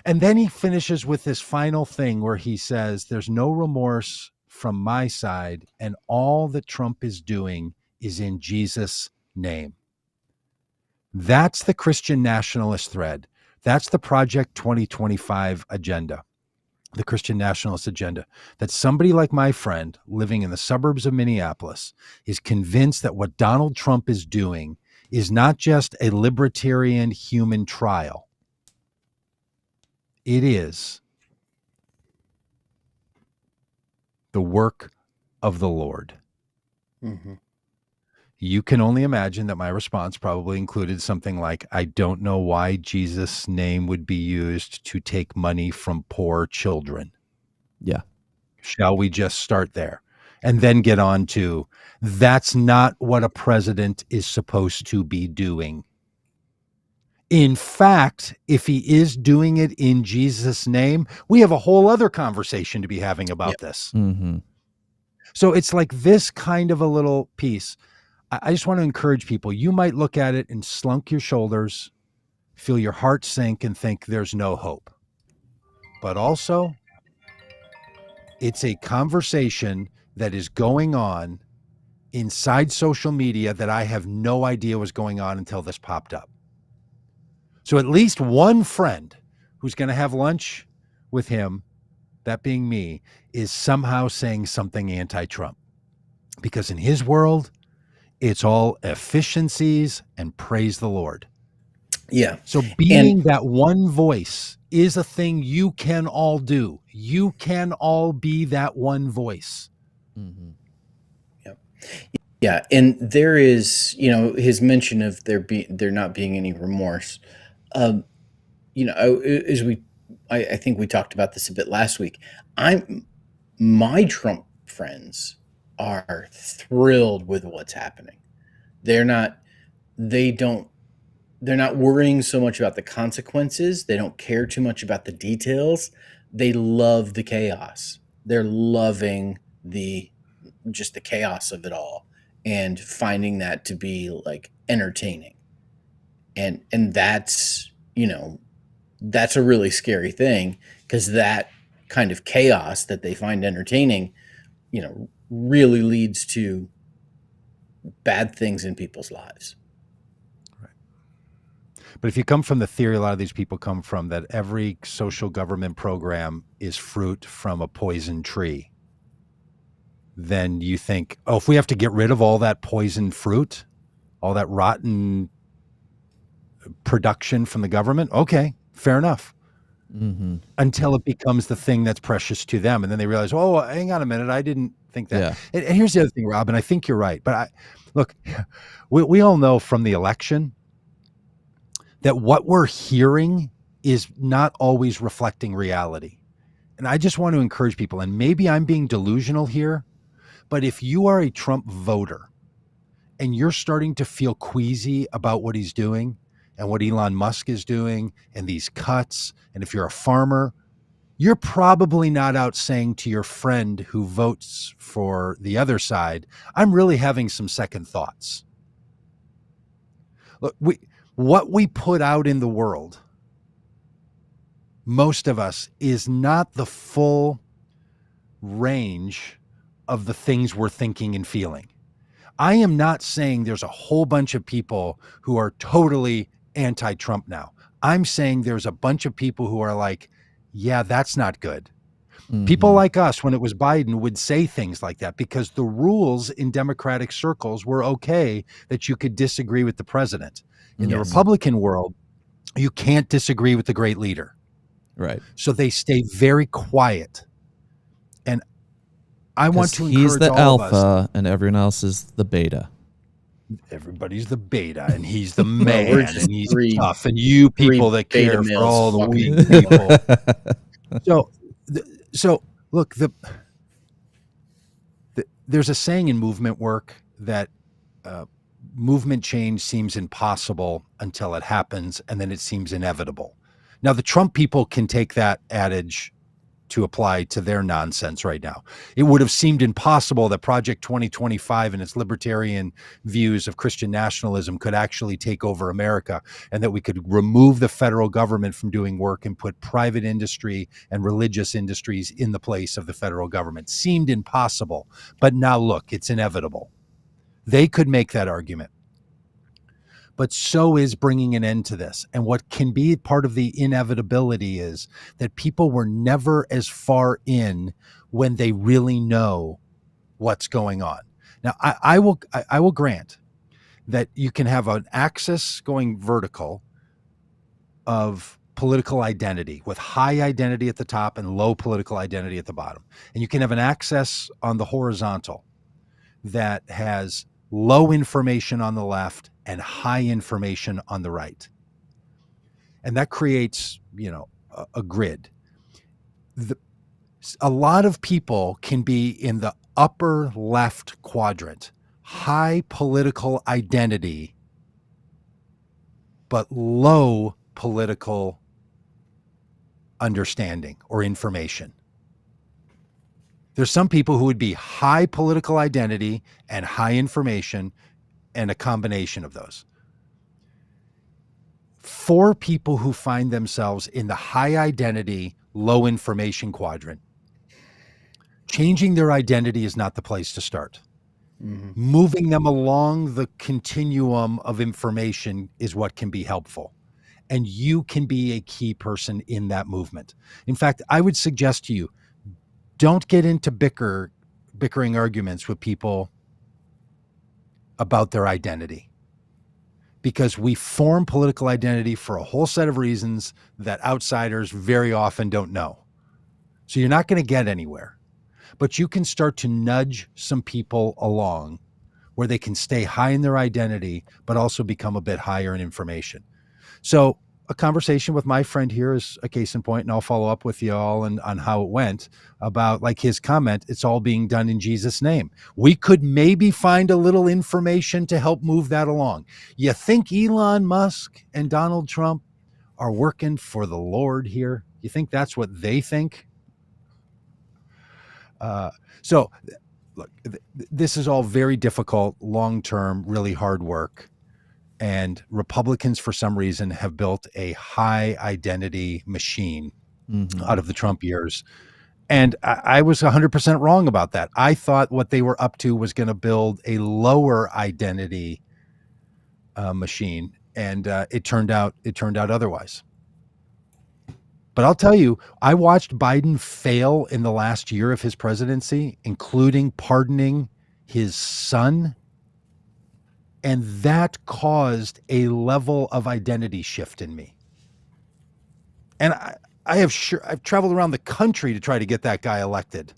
And then he finishes with this final thing where he says, there's no remorse from my side, and all that Trump is doing is in Jesus' name. That's the Christian nationalist thread. That's the Project 2025 agenda, the Christian nationalist agenda, that somebody like my friend living in the suburbs of Minneapolis is convinced that what Donald Trump is doing is not just a libertarian human trial. It is the work of the Lord. you can only imagine that my response probably included something like, I don't know why Jesus' name would be used to take money from poor children. Yeah. Shall we just start there? And then get on to, that's not what a president is supposed to be doing. In fact, if he is doing it in Jesus' name, we have a whole other conversation to be having about this. Mm-hmm. So it's like this kind of a little piece. I just want to encourage people. You might look at it and slunk your shoulders, feel your heart sink and think there's no hope. But also, it's a conversation that is going on inside social media that I have no idea was going on until this popped up. So at least one friend who's going to have lunch with him, that being me, is somehow saying something anti-Trump. Because in his world, it's all efficiencies and praise the Lord. Yeah. So being that one voice is a thing you can all do. You can all be that one voice. Mm-hmm. Yep. Yeah. And there is, his mention of there not being any remorse. I think we talked about this a bit last week. My Trump friends are thrilled with what's happening. They're not worrying so much about the consequences. They don't care too much about the details. They love the chaos. They're loving just the chaos of it all and finding that to be like entertaining. And that's, that's a really scary thing, because that kind of chaos that they find entertaining, really leads to bad things in people's lives. Right. But if you come from the theory, a lot of these people come from, that every social government program is fruit from a poison tree, then you think, oh, if we have to get rid of all that poison fruit, all that rotten production from the government, okay, fair enough. Mm-hmm. Until it becomes the thing that's precious to them. And then they realize, oh, hang on a minute, I didn't think that. Yeah. And here's the other thing, Rob, and I think you're right. But look, we all know from the election that what we're hearing is not always reflecting reality. And I just want to encourage people, and maybe I'm being delusional here, but if you are a Trump voter and you're starting to feel queasy about what he's doing and what Elon Musk is doing and these cuts, and if you're a farmer, you're probably not out saying to your friend who votes for the other side, I'm really having some second thoughts. Look, what we put out in the world, most of us, is not the full range of the things we're thinking and feeling. I am not saying there's a whole bunch of people who are totally anti-Trump now. I'm saying there's a bunch of people who are like, yeah, that's not good. Mm-hmm. People like us, when it was Biden, would say things like that because the rules in Democratic circles were okay that you could disagree with the president. In the Republican world, you can't disagree with the great leader. Right. So they stay very quiet. And I want to encourage he's the all alpha of us, and everyone else is the beta. Everybody's the beta, and he's the man, and he's tough, and you people that care for all the weak people. So look, there's a saying in movement work that movement change seems impossible until it happens, and then it seems inevitable. Now, the Trump people can take that adage to apply to their nonsense right now. It would have seemed impossible that Project 2025 and its libertarian views of Christian nationalism could actually take over America, and that we could remove the federal government from doing work and put private industry and religious industries in the place of the federal government. Seemed impossible, but now look, it's inevitable. They could make that argument. But so is bringing an end to this. And what can be part of the inevitability is that people were never as far in when they really know what's going on. Now, I will grant that you can have an axis going vertical of political identity with high identity at the top and low political identity at the bottom. And you can have an axis on the horizontal that has low information on the left, and high information on the right. And that creates, a grid. A lot of people can be in the upper left quadrant, high political identity, but low political understanding or information. There's some people who would be high political identity and high information, and a combination of those. For people who find themselves in the high identity, low information quadrant, changing their identity is not the place to start. Mm-hmm. Moving them along the continuum of information is what can be helpful. And you can be a key person in that movement. In fact, I would suggest to you, don't get into bickering arguments with people about their identity, because we form political identity for a whole set of reasons that outsiders very often don't know. So you're not going to get anywhere, but you can start to nudge some people along where they can stay high in their identity, but also become a bit higher in information. So a conversation with my friend here is a case in point, and I'll follow up with you all on how it went about, like, his comment, it's all being done in Jesus' name. We could maybe find a little information to help move that along. You think Elon Musk and Donald Trump are working for the Lord here? You think that's what they think? So look, this is all very difficult, long-term, really hard work. And Republicans, for some reason, have built a high identity machine out of the Trump years. And I was 100% wrong about that. I thought what they were up to was going to build a lower identity machine. And it turned out otherwise. But I'll tell you, I watched Biden fail in the last year of his presidency, including pardoning his son. And that caused a level of identity shift in me. And I've traveled around the country to try to get that guy elected.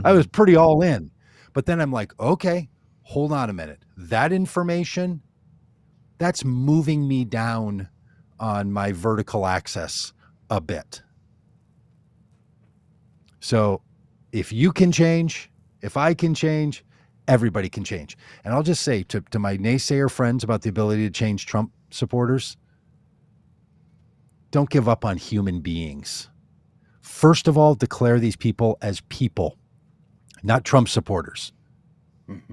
I was pretty all in. But then I'm like, okay, hold on a minute. That information, that's moving me down on my vertical axis a bit. So if you can change, if I can change, everybody can change. And I'll just say to my naysayer friends about the ability to change Trump supporters, don't give up on human beings. First of all, declare these people as people, not Trump supporters,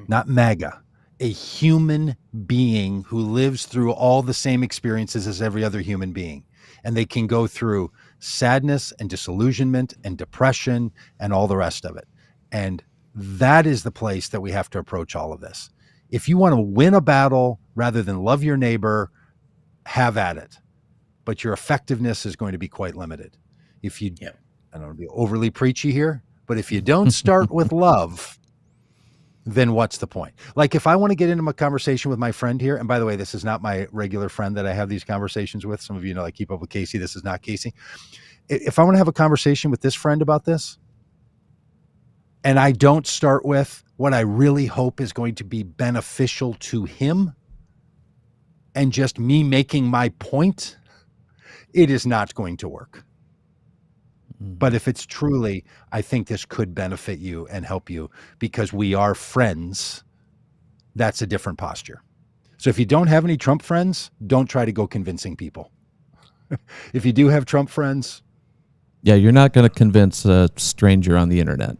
not MAGA, a human being who lives through all the same experiences as every other human being. And they can go through sadness and disillusionment and depression and all the rest of it. And that is the place that we have to approach all of this. If you want to win a battle rather than love your neighbor, have at it. But your effectiveness is going to be quite limited. If you, I don't want to be overly preachy here, but if you don't start with love, then what's the point? Like, if I want to get into a conversation with my friend here, and by the way, this is not my regular friend that I have these conversations with. Some of you know I keep up with Casey. This is not Casey. If I want to have a conversation with this friend about this, and I don't start with what I really hope is going to be beneficial to him and just me making my point, it is not going to work. But if it's truly, I think this could benefit you and help you because we are friends, that's a different posture. So if you don't have any Trump friends, don't try to go convincing people. If you do have Trump friends. Yeah, you're not going to convince a stranger on the internet,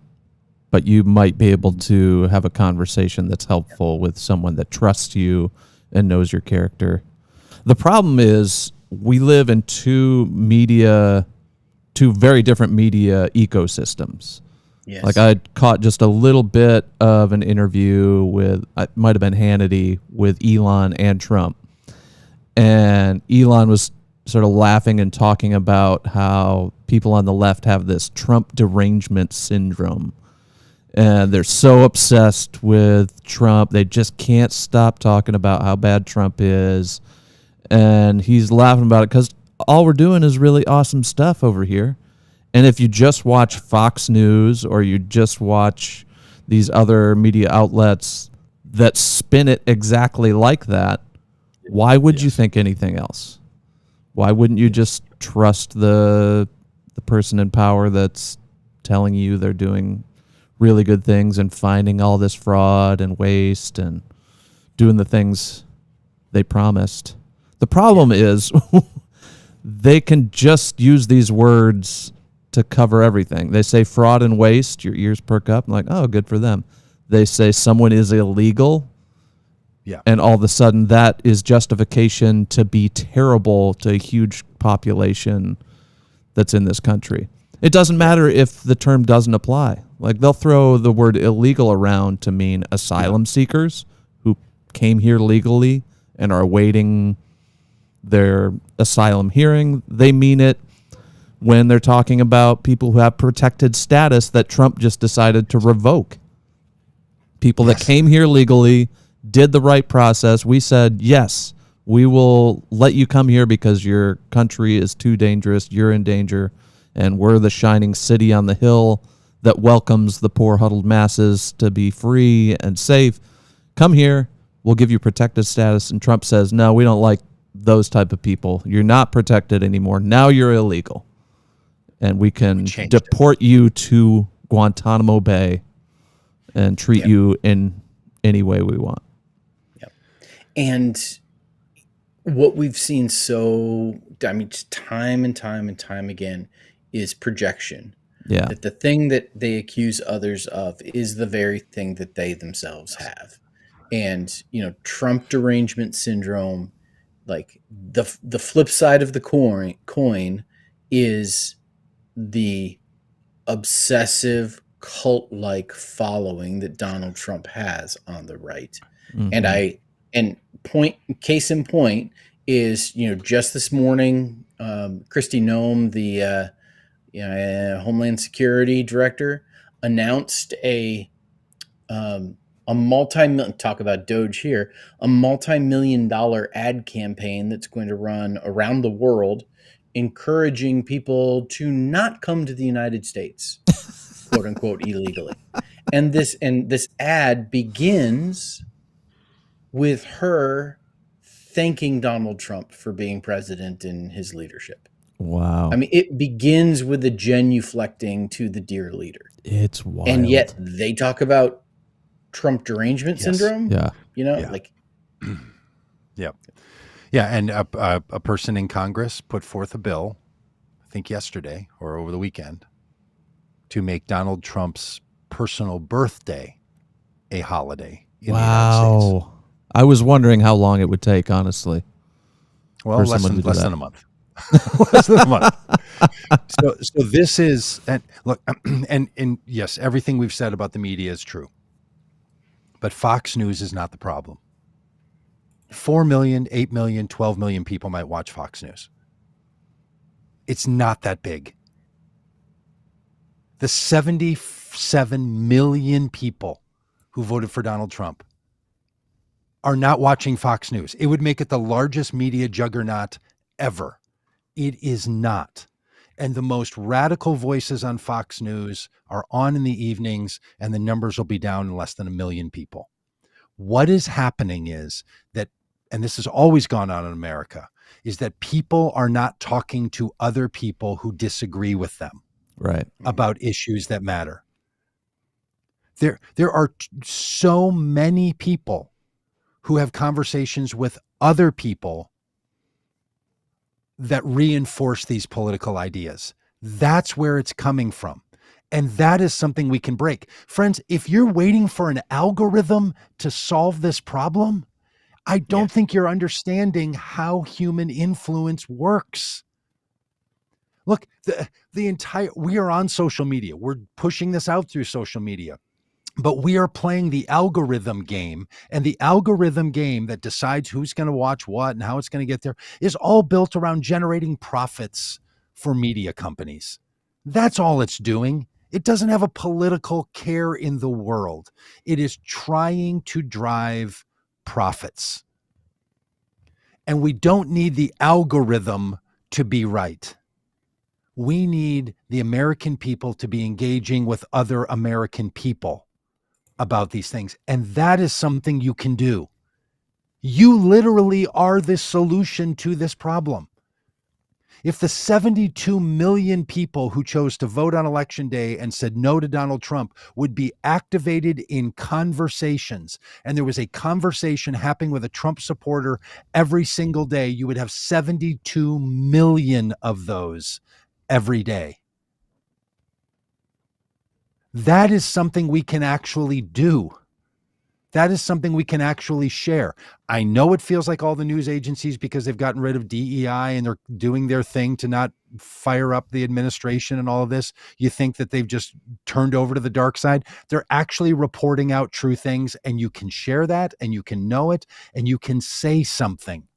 but you might be able to have a conversation that's helpful with someone that trusts you and knows your character. The problem is we live in two very different media ecosystems. Yes. Like, I caught just a little bit of an interview with, it might have been Hannity, with Elon and Trump. And Elon was sort of laughing and talking about how people on the left have this Trump derangement syndrome. And they're so obsessed with Trump, they just can't stop talking about how bad Trump is. And he's laughing about it because all we're doing is really awesome stuff over here. And if you just watch Fox News or you just watch these other media outlets, that spin it exactly like that, why would you Yes. think anything else? Why wouldn't you just trust the person in power that's telling you they're doing really good things and finding all this fraud and waste and doing the things they promised? The problem is they can just use these words to cover everything. They say fraud and waste, your ears perk up. I'm like, oh, good for them. They say someone is illegal, and all of a sudden that is justification to be terrible to a huge population that's in this country. It doesn't matter if the term doesn't apply. Like, they'll throw the word illegal around to mean asylum seekers who came here legally and are awaiting their asylum hearing. They mean it when they're talking about people who have protected status that Trump just decided to revoke. People that came here legally, did the right process. We said, yes, we will let you come here because your country is too dangerous. You're in danger. And we're the shining city on the hill that welcomes the poor huddled masses to be free and safe. Come here. We'll give you protected status. And Trump says, no, we don't like those type of people. You're not protected anymore. Now you're illegal. And we can deport you to Guantanamo Bay and treat you in any way we want. Yep. And what we've seen just time and time and time again is projection. Yeah. That the thing that they accuse others of is the very thing that they themselves have. And, Trump derangement syndrome, like the flip side of the coin is the obsessive cult-like following that Donald Trump has on the right. Mm-hmm. Case in point is, just this morning, Kristi Noem, the Homeland Security Director, announced a talk about Doge here, a multi-million-dollar ad campaign that's going to run around the world, encouraging people to not come to the United States, quote unquote, illegally. And this ad begins with her thanking Donald Trump for being president and his leadership. Wow. I mean, it begins with a genuflecting to the dear leader. It's wild. And yet they talk about Trump derangement syndrome. Yeah. Yeah. And a person in Congress put forth a bill, I think yesterday or over the weekend, to make Donald Trump's personal birthday a holiday in the United States. I was wondering how long it would take, honestly. Well, less than a month. Less than a month. So this is, and look, and yes, everything we've said about the media is true. But Fox News is not the problem. 4 million, 8 million, 12 million people might watch Fox News. It's not that big. The 77 million people who voted for Donald Trump are not watching Fox News. It would make it the largest media juggernaut ever. It is not. And the most radical voices on Fox News are on in the evenings, and the numbers will be down in less than 1 million people. What is happening is that, and this has always gone on in America, is that people are not talking to other people who disagree with them about issues that matter. There are so many people who have conversations with other people that reinforce these political ideas. That's where it's coming from. And that is something we can break. Friends, if you're waiting for an algorithm to solve this problem, I don't think you're understanding how human influence works. Look, we are on social media. We're pushing this out through social media. But we are playing the algorithm game, and the algorithm game that decides who's going to watch what and how it's going to get there is all built around generating profits for media companies. That's all it's doing. It doesn't have a political care in the world. It is trying to drive profits. And we don't need the algorithm to be right. We need the American people to be engaging with other American people. about these things. And that is something you can do. You literally are the solution to this problem. If the 72 million people who chose to vote on election day and said no to Donald Trump would be activated in conversations, and there was a conversation happening with a Trump supporter every single day, you would have 72 million of those every day. That is something we can actually do. That is something we can actually share. I know it feels like all the news agencies, because they've gotten rid of DEI and they're doing their thing to not fire up the administration and all of this. You think that they've just turned over to the dark side. They're actually reporting out true things, and you can share that, and you can know it, and you can say something.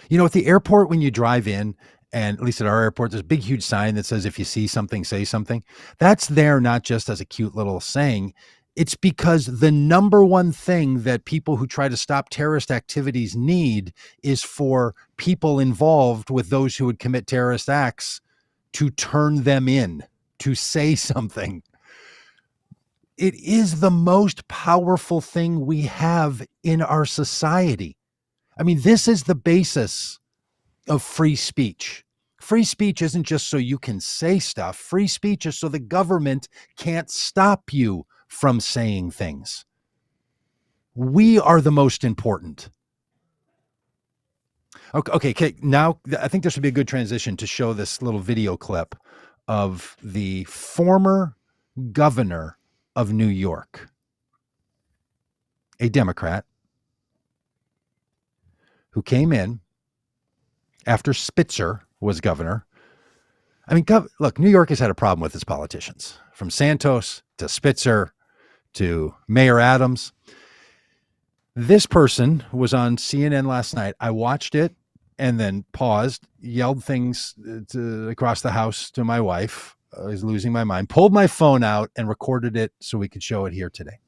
You know, at the airport, when you drive in, and at least at our airport, there's a big, huge sign that says, if you see something, say something. That's there not just as a cute little saying. It's because the number one thing that people who try to stop terrorist activities need is for people involved with those who would commit terrorist acts to turn them in, to say something. It is the most powerful thing we have in our society. I mean, this is the basis of free speech. Free speech isn't just so you can say stuff. Free speech is so the government can't stop you from saying things. We are the most important. Okay. Now I think this would be a good transition to show this little video clip of the former governor of New York, a Democrat, who came in after Spitzer was governor. I mean, look, New York has had a problem with its politicians, from Santos to Spitzer to Mayor Adams. This person was on CNN last night. I watched it and then paused, yelled things across the house to my wife. I was losing my mind, pulled my phone out and recorded it so we could show it here today.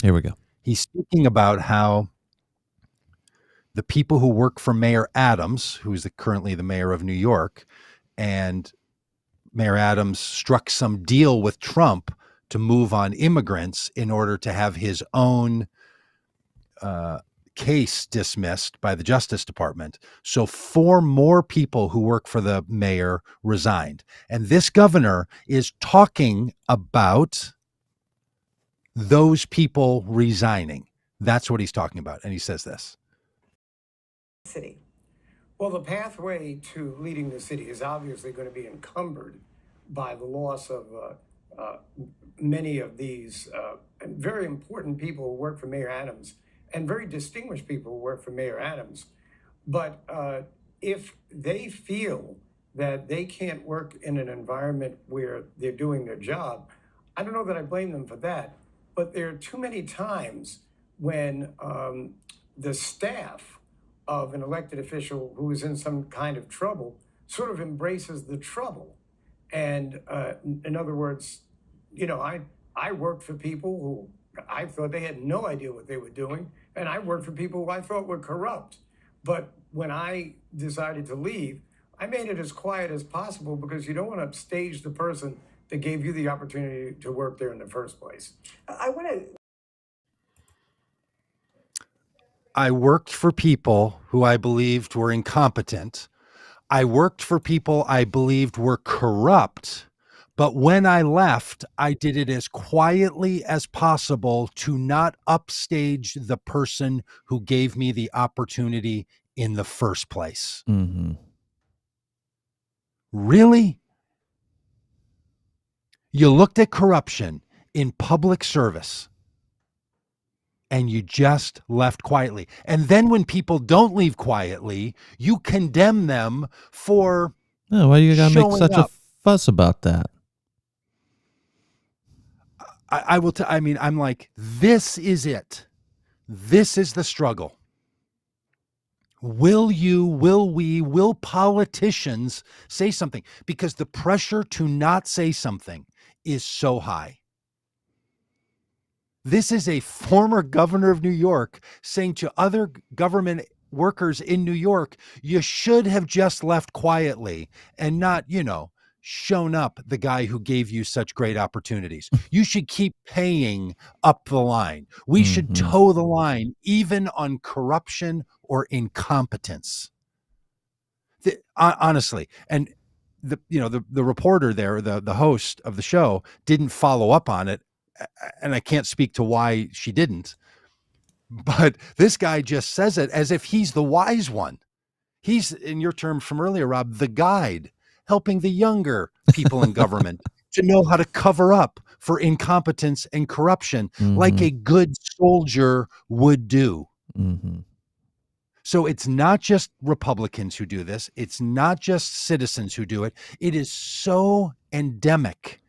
Here we go. He's speaking about how the people who work for Mayor Adams, who's currently the mayor of New York, and Mayor Adams struck some deal with Trump to move on immigrants in order to have his own case dismissed by the Justice Department. So 4 more people who work for the mayor resigned. And this governor is talking about those people resigning. That's what he's talking about. And he says this. City. Well, the pathway to leading the city is obviously going to be encumbered by the loss of many of these very important people who work for Mayor Adams, and very distinguished people who work for Mayor Adams. But if they feel that they can't work in an environment where they're doing their job, I don't know that I blame them for that. But there are too many times when the staff of an elected official who is in some kind of trouble sort of embraces the trouble. And in other words, you know, I worked for people who I thought they had no idea what they were doing. And I worked for people who I thought were corrupt. But when I decided to leave, I made it as quiet as possible, because you don't want to upstage the person that gave you the opportunity to work there in the first place. I worked for people who I believed were incompetent. I worked for people I believed were corrupt. But when I left, I did it as quietly as possible to not upstage the person who gave me the opportunity in the first place. Mm-hmm. Really? You looked at corruption in public service and you just left quietly. And then when people don't leave quietly, you condemn them for Oh, why do you gotta make showing such up. a fuss about that? I will I'm like, this is it. This is the struggle. Will politicians say something? Because the pressure to not say something is so high. This is a former governor of New York saying to other government workers in New York, you should have just left quietly and not, shown up the guy who gave you such great opportunities. You should keep paying up the line. We should toe the line, even on corruption or incompetence. Honestly, and the reporter there, the host of the show, didn't follow up on it, and I can't speak to why she didn't. But this guy just says it as if he's the wise one. He's, in your terms from earlier, Rob, the guide, helping the younger people in government to know how to cover up for incompetence and corruption like a good soldier would do. So it's not just Republicans who do this. It's not just citizens who do it. It is so endemic.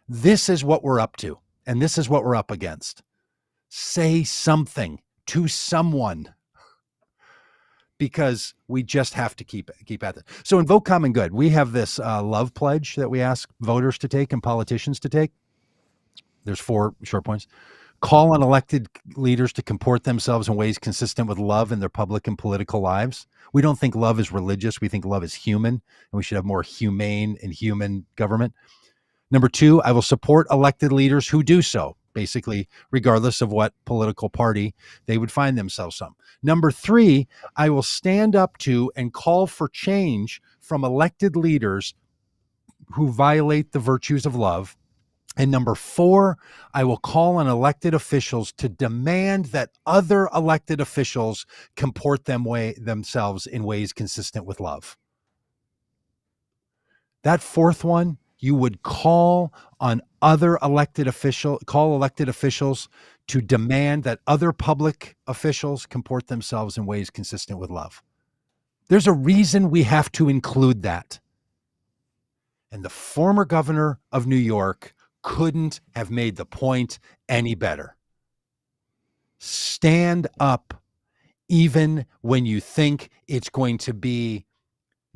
This is what we're up to, and this is what we're up against. Say something to someone, because we just have to keep at it. So in Vote Common Good, we have this love pledge that we ask voters to take and politicians to take. There's 4 short points. Call on elected leaders to comport themselves in ways consistent with love in their public and political lives. We don't think love is religious. We think love is human, and we should have more humane and human government. Number 2, I will support elected leaders who do so, basically, regardless of what political party they would find themselves on. Number 3, I will stand up to and call for change from elected leaders who violate the virtues of love. And number 4, I will call on elected officials to demand that other elected officials comport themselves in ways consistent with love. That 4th one, you would call on elected officials to demand that other public officials comport themselves in ways consistent with love. There's a reason we have to include that. And the former governor of New York couldn't have made the point any better. Stand up even when you think it's going to be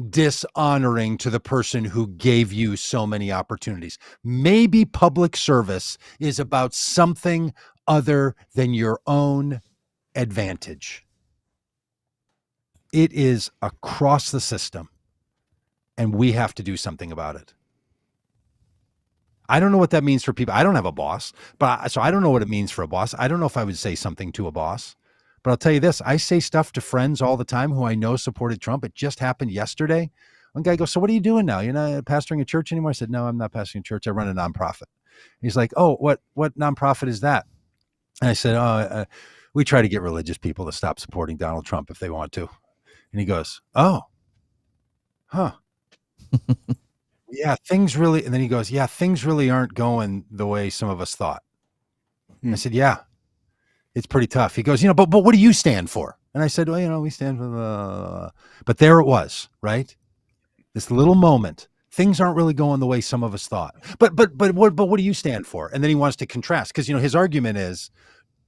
dishonoring to the person who gave you so many opportunities. Maybe public service is about something other than your own advantage. It is across the system, and we have to do something about it. I don't know what that means for people. I don't have a boss, so I don't know what it means for a boss. I don't know if I would say something to a boss, but I'll tell you this. I say stuff to friends all the time who I know supported Trump. It just happened yesterday. One guy goes, "So what are you doing now? You're not pastoring a church anymore?" I said, "No, I'm not pastoring a church. I run a nonprofit." He's like, "Oh, what nonprofit is that?" And I said, we try to get religious people to stop supporting Donald Trump if they want to. And he goes, "Oh, huh." Yeah, things really, and then he goes, "Yeah, things really aren't going the way some of us thought." I said, "Yeah, it's pretty tough." He goes, "But what do you stand for?" And I said, "Well, we stand for but there it was, right? This little moment. Things aren't really going the way some of us thought. But what do you stand for?" And then he wants to contrast, because his argument is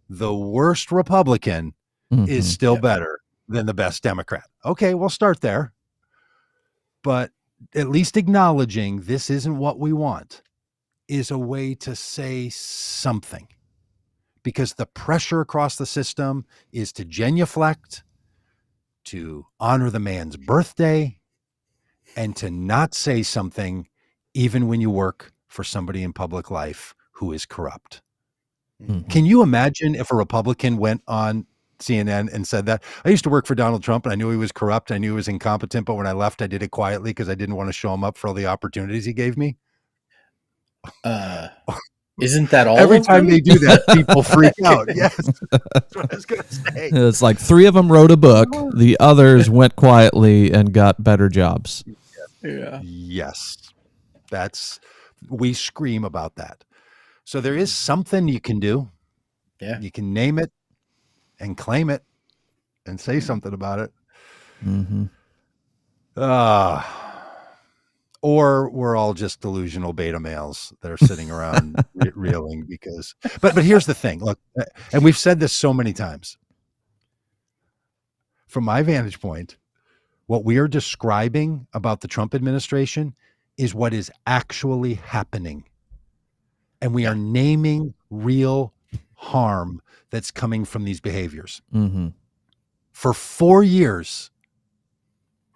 the worst Republican is still better than the best Democrat. Okay, we'll start there. But at least acknowledging this isn't what we want is a way to say something, because the pressure across the system is to genuflect, to honor the man's birthday, and to not say something even when you work for somebody in public life who is corrupt. Can you imagine if a Republican went on CNN and said that? "I used to work for Donald Trump and I knew he was corrupt. I knew he was incompetent, but when I left, I did it quietly because I didn't want to show him up for all the opportunities he gave me." Isn't that all Every of time them? they do that, people freak out. Yes, that's what I was going to say. It's like 3 of them wrote a book. The others went quietly and got better jobs. Yeah. Yes, we scream about that. So there is something you can do. Yeah. You can name it and claim it and say something about it. Or we're all just delusional beta males that are sitting around reeling because, but here's the thing. Look, and we've said this so many times. From my vantage point, what we are describing about the Trump administration is what is actually happening. And we are naming real harm that's coming from these behaviors. For 4 years,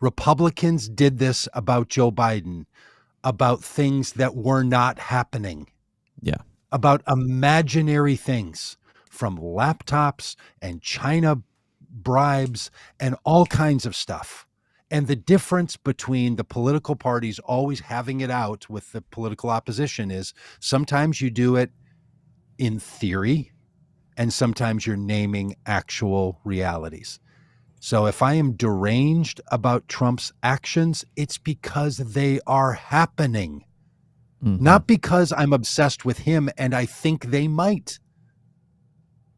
Republicans did this about Joe Biden about things that were not happening. Yeah. About imaginary things, from laptops and China bribes and all kinds of stuff. And the difference between the political parties always having it out with the political opposition is sometimes you do it in theory and sometimes you're naming actual realities. So if I am deranged about Trump's actions, it's because they are happening. Not because I'm obsessed with him and I think they might.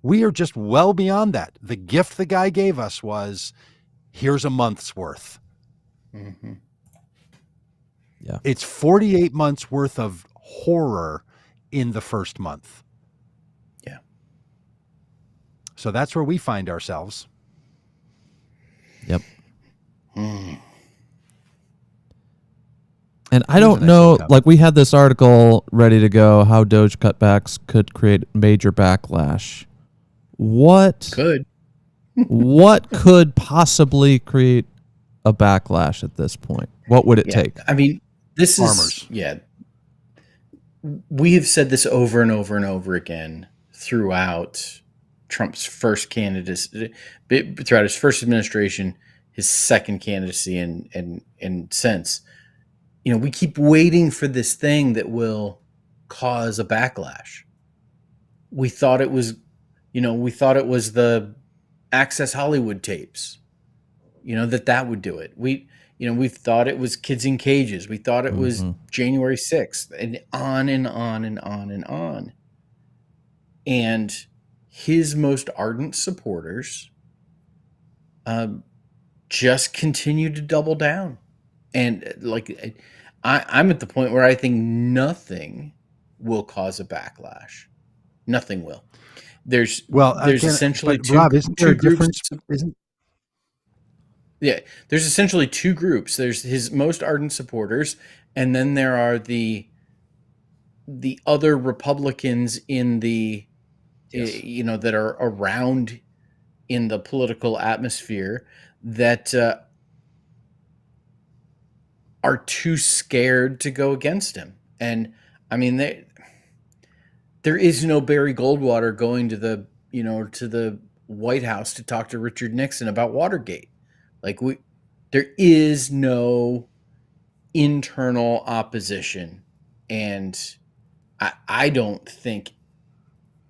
We are just well beyond that. The gift the guy gave us was, here's a month's worth. Mm-hmm. Yeah. It's 48 months worth of horror in the first month. Yeah. So that's where we find ourselves. Yep. Mm. And I don't know, like we had this article ready to go, how Doge cutbacks could create major backlash. What could possibly create a backlash at this point? What would it take? I mean, this Farmers. We have said this over and over and over again throughout Trump's first candidacy, throughout his first administration, his second candidacy, and since. You know, we keep waiting for this thing that will cause a backlash. We thought it was the Access Hollywood tapes, that would do it. We thought it was kids in cages. We thought it was January 6th, and on and on and on and on. And his most ardent supporters just continue to double down. And like, I'm at the point where I think nothing will cause a backlash. Nothing will. There's essentially Rob, isn't there a difference? There's essentially two groups. There's his most ardent supporters, and then there are the other Republicans in the that are around in the political atmosphere that are too scared to go against him. And I mean, there is no Barry Goldwater going to the White House to talk to Richard Nixon about Watergate. Like, there is no internal opposition, and I don't think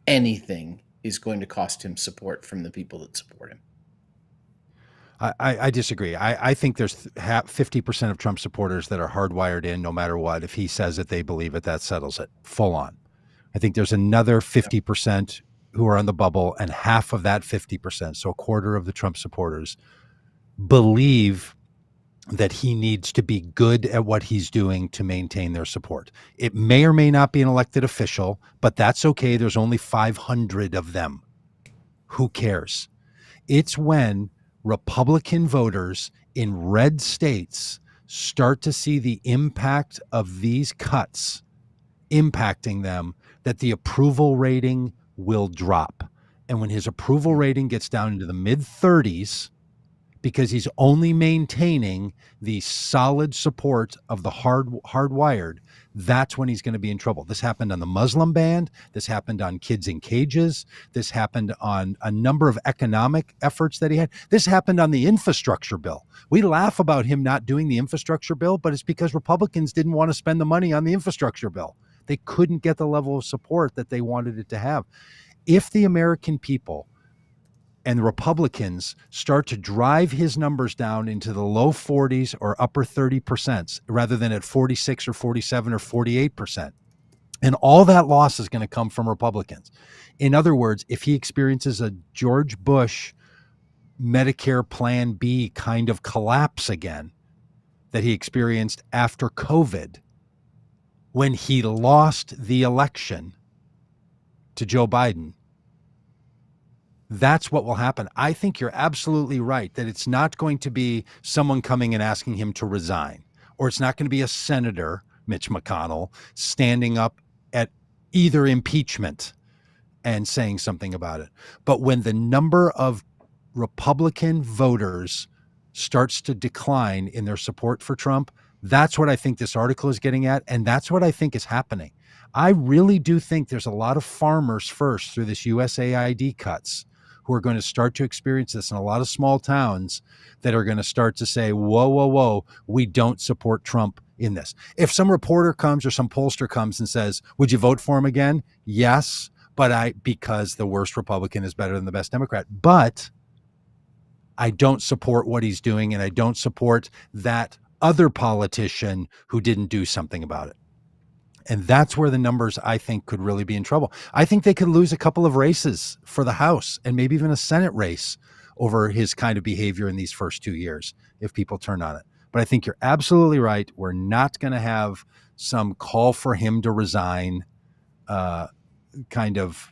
anything is going to cost him support from the people that support him. I disagree. I think there's 50% of Trump supporters that are hardwired in no matter what. If he says it, they believe it, that settles it full on. I think there's another 50% who are on the bubble, and half of that 50%, so a quarter of the Trump supporters, believe that he needs to be good at what he's doing to maintain their support. It may or may not be an elected official, but that's okay. There's only 500 of them. Who cares? It's when Republican voters in red states start to see the impact of these cuts impacting them that the approval rating will drop. And when his approval rating gets down into the mid-30s, because he's only maintaining the solid support of the hardwired, that's when he's going to be in trouble. This happened on the Muslim ban. This happened on kids in cages. This happened on a number of economic efforts that he had. This happened on the infrastructure bill. We laugh about him not doing the infrastructure bill, but it's because Republicans didn't want to spend the money on the infrastructure bill. They couldn't get the level of support that they wanted it to have. If the American people and the Republicans start to drive his numbers down into the low 40s or upper 30% rather than at 46 or 47 or 48%. And all that loss is going to come from Republicans. In other words, if he experiences a George Bush Medicare Plan B kind of collapse again that he experienced after COVID, when he lost the election to Joe Biden, that's what will happen. I think you're absolutely right that it's not going to be someone coming and asking him to resign, or it's not going to be a senator, Mitch McConnell, standing up at either impeachment and saying something about it. But when the number of Republican voters starts to decline in their support for Trump, That's what I think this article is getting at, and that's what I think is happening. I really do think there's a lot of farmers first through this USAID cuts who are going to start to experience this in a lot of small towns that are going to start to say, whoa, whoa, whoa, we don't support Trump in this. If some reporter comes or some pollster comes and says, would you vote for him again? Yes, but because the worst Republican is better than the best Democrat. But I don't support what he's doing, and I don't support that other politician who didn't do something about it. And that's where the numbers, I think, could really be in trouble. I think they could lose a couple of races for the House and maybe even a Senate race over his kind of behavior in these first 2 years if people turn on it. But I think you're absolutely right. We're not going to have some call for him to resign kind of,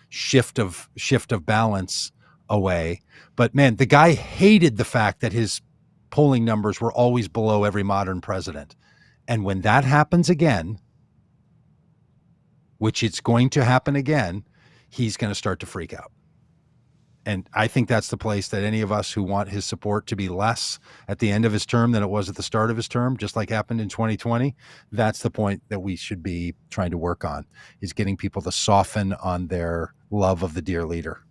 shift of balance away. But man, the guy hated the fact that his polling numbers were always below every modern president. And when that happens again, which it's going to happen again, he's going to start to freak out. And I think that's the place that any of us who want his support to be less at the end of his term than it was at the start of his term, just like happened in 2020, that's the point that we should be trying to work on, is getting people to soften on their love of the dear leader.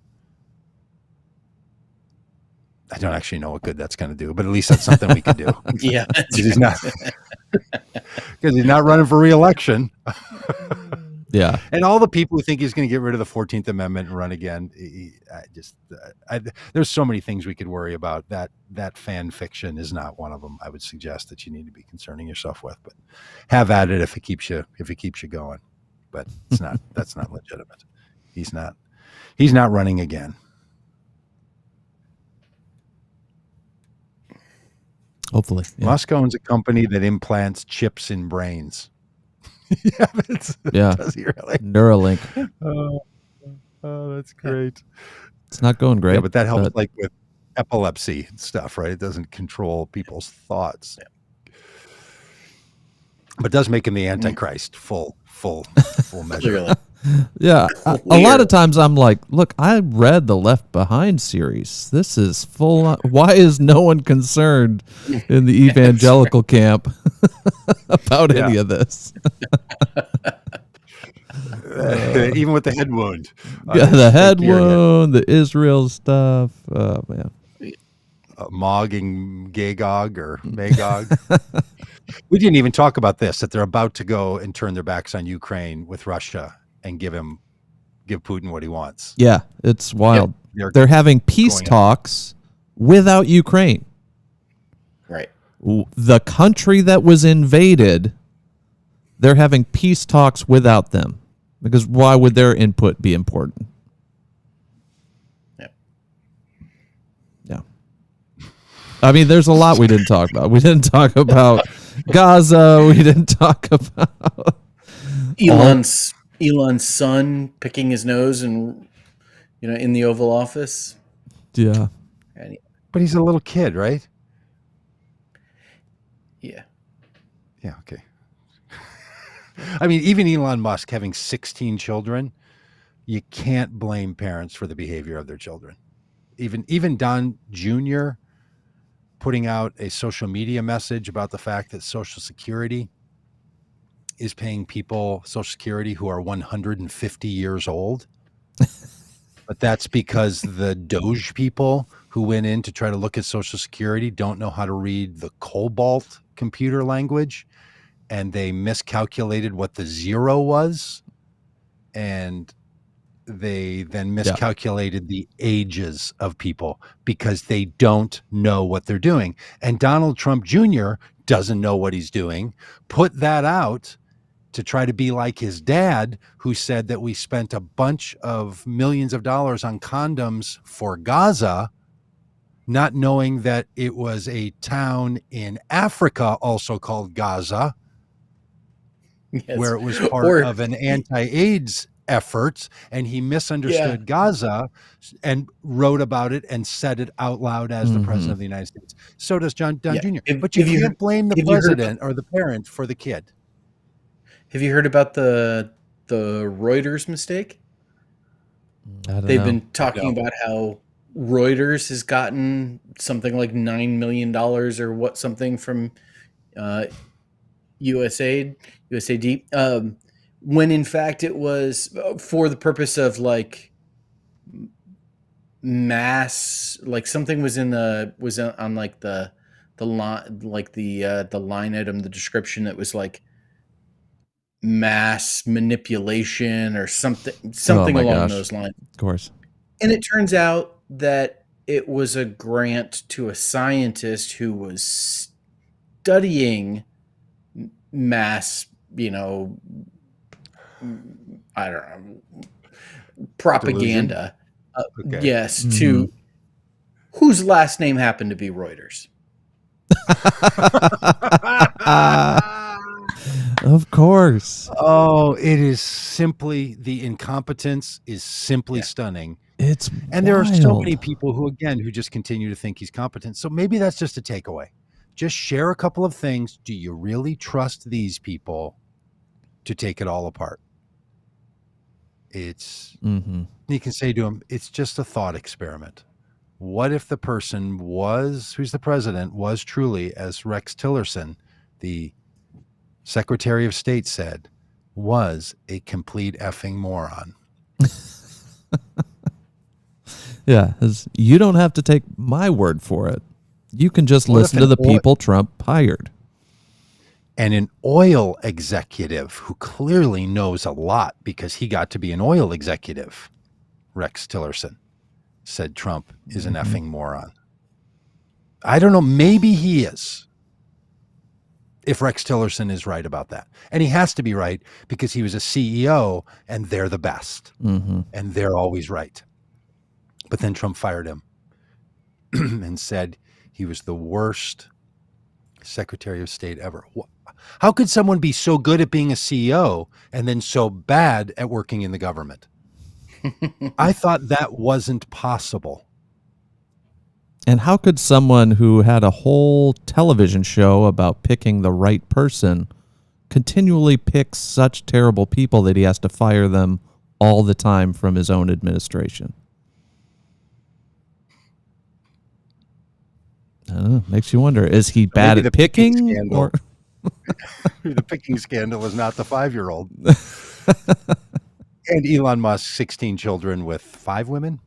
I don't actually know what good that's going to do, but at least that's something we could do. Yeah. Because he's not running for re-election. Yeah. And all the people who think he's going to get rid of the 14th Amendment and run again, there's so many things we could worry about. That fan fiction is not one of them. I would suggest that you need to be concerning yourself with, but have at it if it keeps you going. But that's not legitimate. He's not running again. Hopefully. Yeah. Musk owns a company that implants chips in brains. Yeah. Does he really? Neuralink. Oh, that's great. It's not going great. Yeah, but that helps like with epilepsy and stuff, right? It doesn't control people's thoughts. But it does make him the Antichrist, full measure. Yeah. A lot of times I'm like, look, I read the Left Behind series. This is full on. Why is no one concerned in the evangelical camp about any of this? Even with the head wound. Yeah, the head wound, the Israel stuff. Oh, man. Mog and Gagog or Magog. We didn't even talk about this, that they're about to go and turn their backs on Ukraine with Russia and give Putin what he wants. Yeah, it's wild. Yep. They're having peace talks without Ukraine. Right. The country that was invaded, they're having peace talks without them. Because why would their input be important? Yeah. I mean, there's a lot we didn't talk about. We didn't talk about Gaza. We didn't talk about Elon's son picking his nose and in the Oval Office. Yeah. But he's a little kid, right? Yeah. Yeah, okay. I mean, even Elon Musk having 16 children, you can't blame parents for the behavior of their children. Even Don Jr. putting out a social media message about the fact that Social Security is paying people Social Security who are 150 years old. But that's because the Doge people who went in to try to look at Social Security don't know how to read the COBOL computer language, and they miscalculated what the zero was, and they then miscalculated the ages of people because they don't know what they're doing. And Donald Trump Jr. doesn't know what he's doing, put that out to try to be like his dad, who said that we spent a bunch of millions of dollars on condoms for Gaza, not knowing that it was a town in Africa also called Gaza, where it was part of an anti-AIDS effort, and he misunderstood Gaza and wrote about it and said it out loud as the president of the United States. So does Don Jr. But you can't blame the president or the parent for the kid. Have you heard about the Reuters mistake? They've been talking about how Reuters has gotten something like $9 million or something from USAID, when in fact it was for the purpose of like mass, like something was on like the line, like the line item, the description that was like mass manipulation or something my along gosh. those lines. Of course. And it turns out that it was a grant to a scientist who was studying mass, I don't know, propaganda. Okay. Yes, to whose last name happened to be Reuters. Of course. Oh, it is simply, the incompetence is simply stunning. It's And there are so wild. many people who just continue to think he's competent. So maybe that's just a takeaway. Just share a couple of things. Do you really trust these people to take it all apart? It's, you can say to him, it's just a thought experiment. What if the person who's the president, was truly, as Rex Tillerson, the Secretary of State, said, was a complete effing moron? Yeah, you don't have to take my word for it. You can just listen to the people Trump hired. And an oil executive who clearly knows a lot because he got to be an oil executive, Rex Tillerson, said Trump is an effing moron. I don't know. Maybe he is, if Rex Tillerson is right about that. And he has to be right because he was a CEO and they're the best. And they're always right. But then Trump fired him and said he was the worst Secretary of State ever. How could someone be so good at being a CEO and then so bad at working in the government? I thought that wasn't possible. And how could someone who had a whole television show about picking the right person continually pick such terrible people that he has to fire them all the time from his own administration? I don't know. Makes you wonder. Is he bad at picking? Or the picking scandal is not the 5-year-old. And Elon Musk, 16 children with 5 women.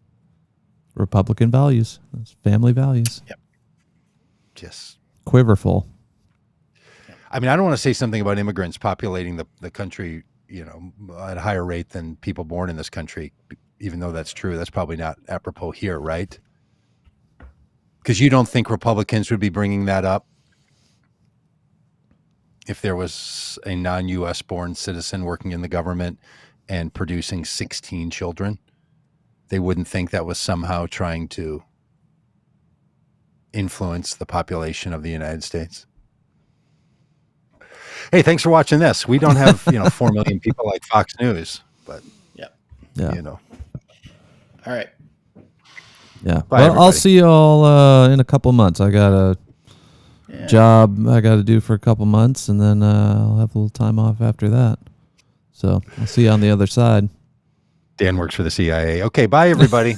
Republican values. That's family values. Yep. Just quiverful. I mean, I don't want to say something about immigrants populating the country, at a higher rate than people born in this country, even though that's true. That's probably not apropos here, right? Because you don't think Republicans would be bringing that up if there was a non-U.S. born citizen working in the government and producing 16 children. They wouldn't think that was somehow trying to influence the population of the United States. Hey, thanks for watching this. We don't have, 4 million people like Fox News, but yeah. All right. Yeah. Bye, well, everybody. I'll see you all in a couple months. I got a job I got to do for a couple months, and then I'll have a little time off after that. So I'll see you on the other side. Dan works for the CIA. Okay, bye, everybody.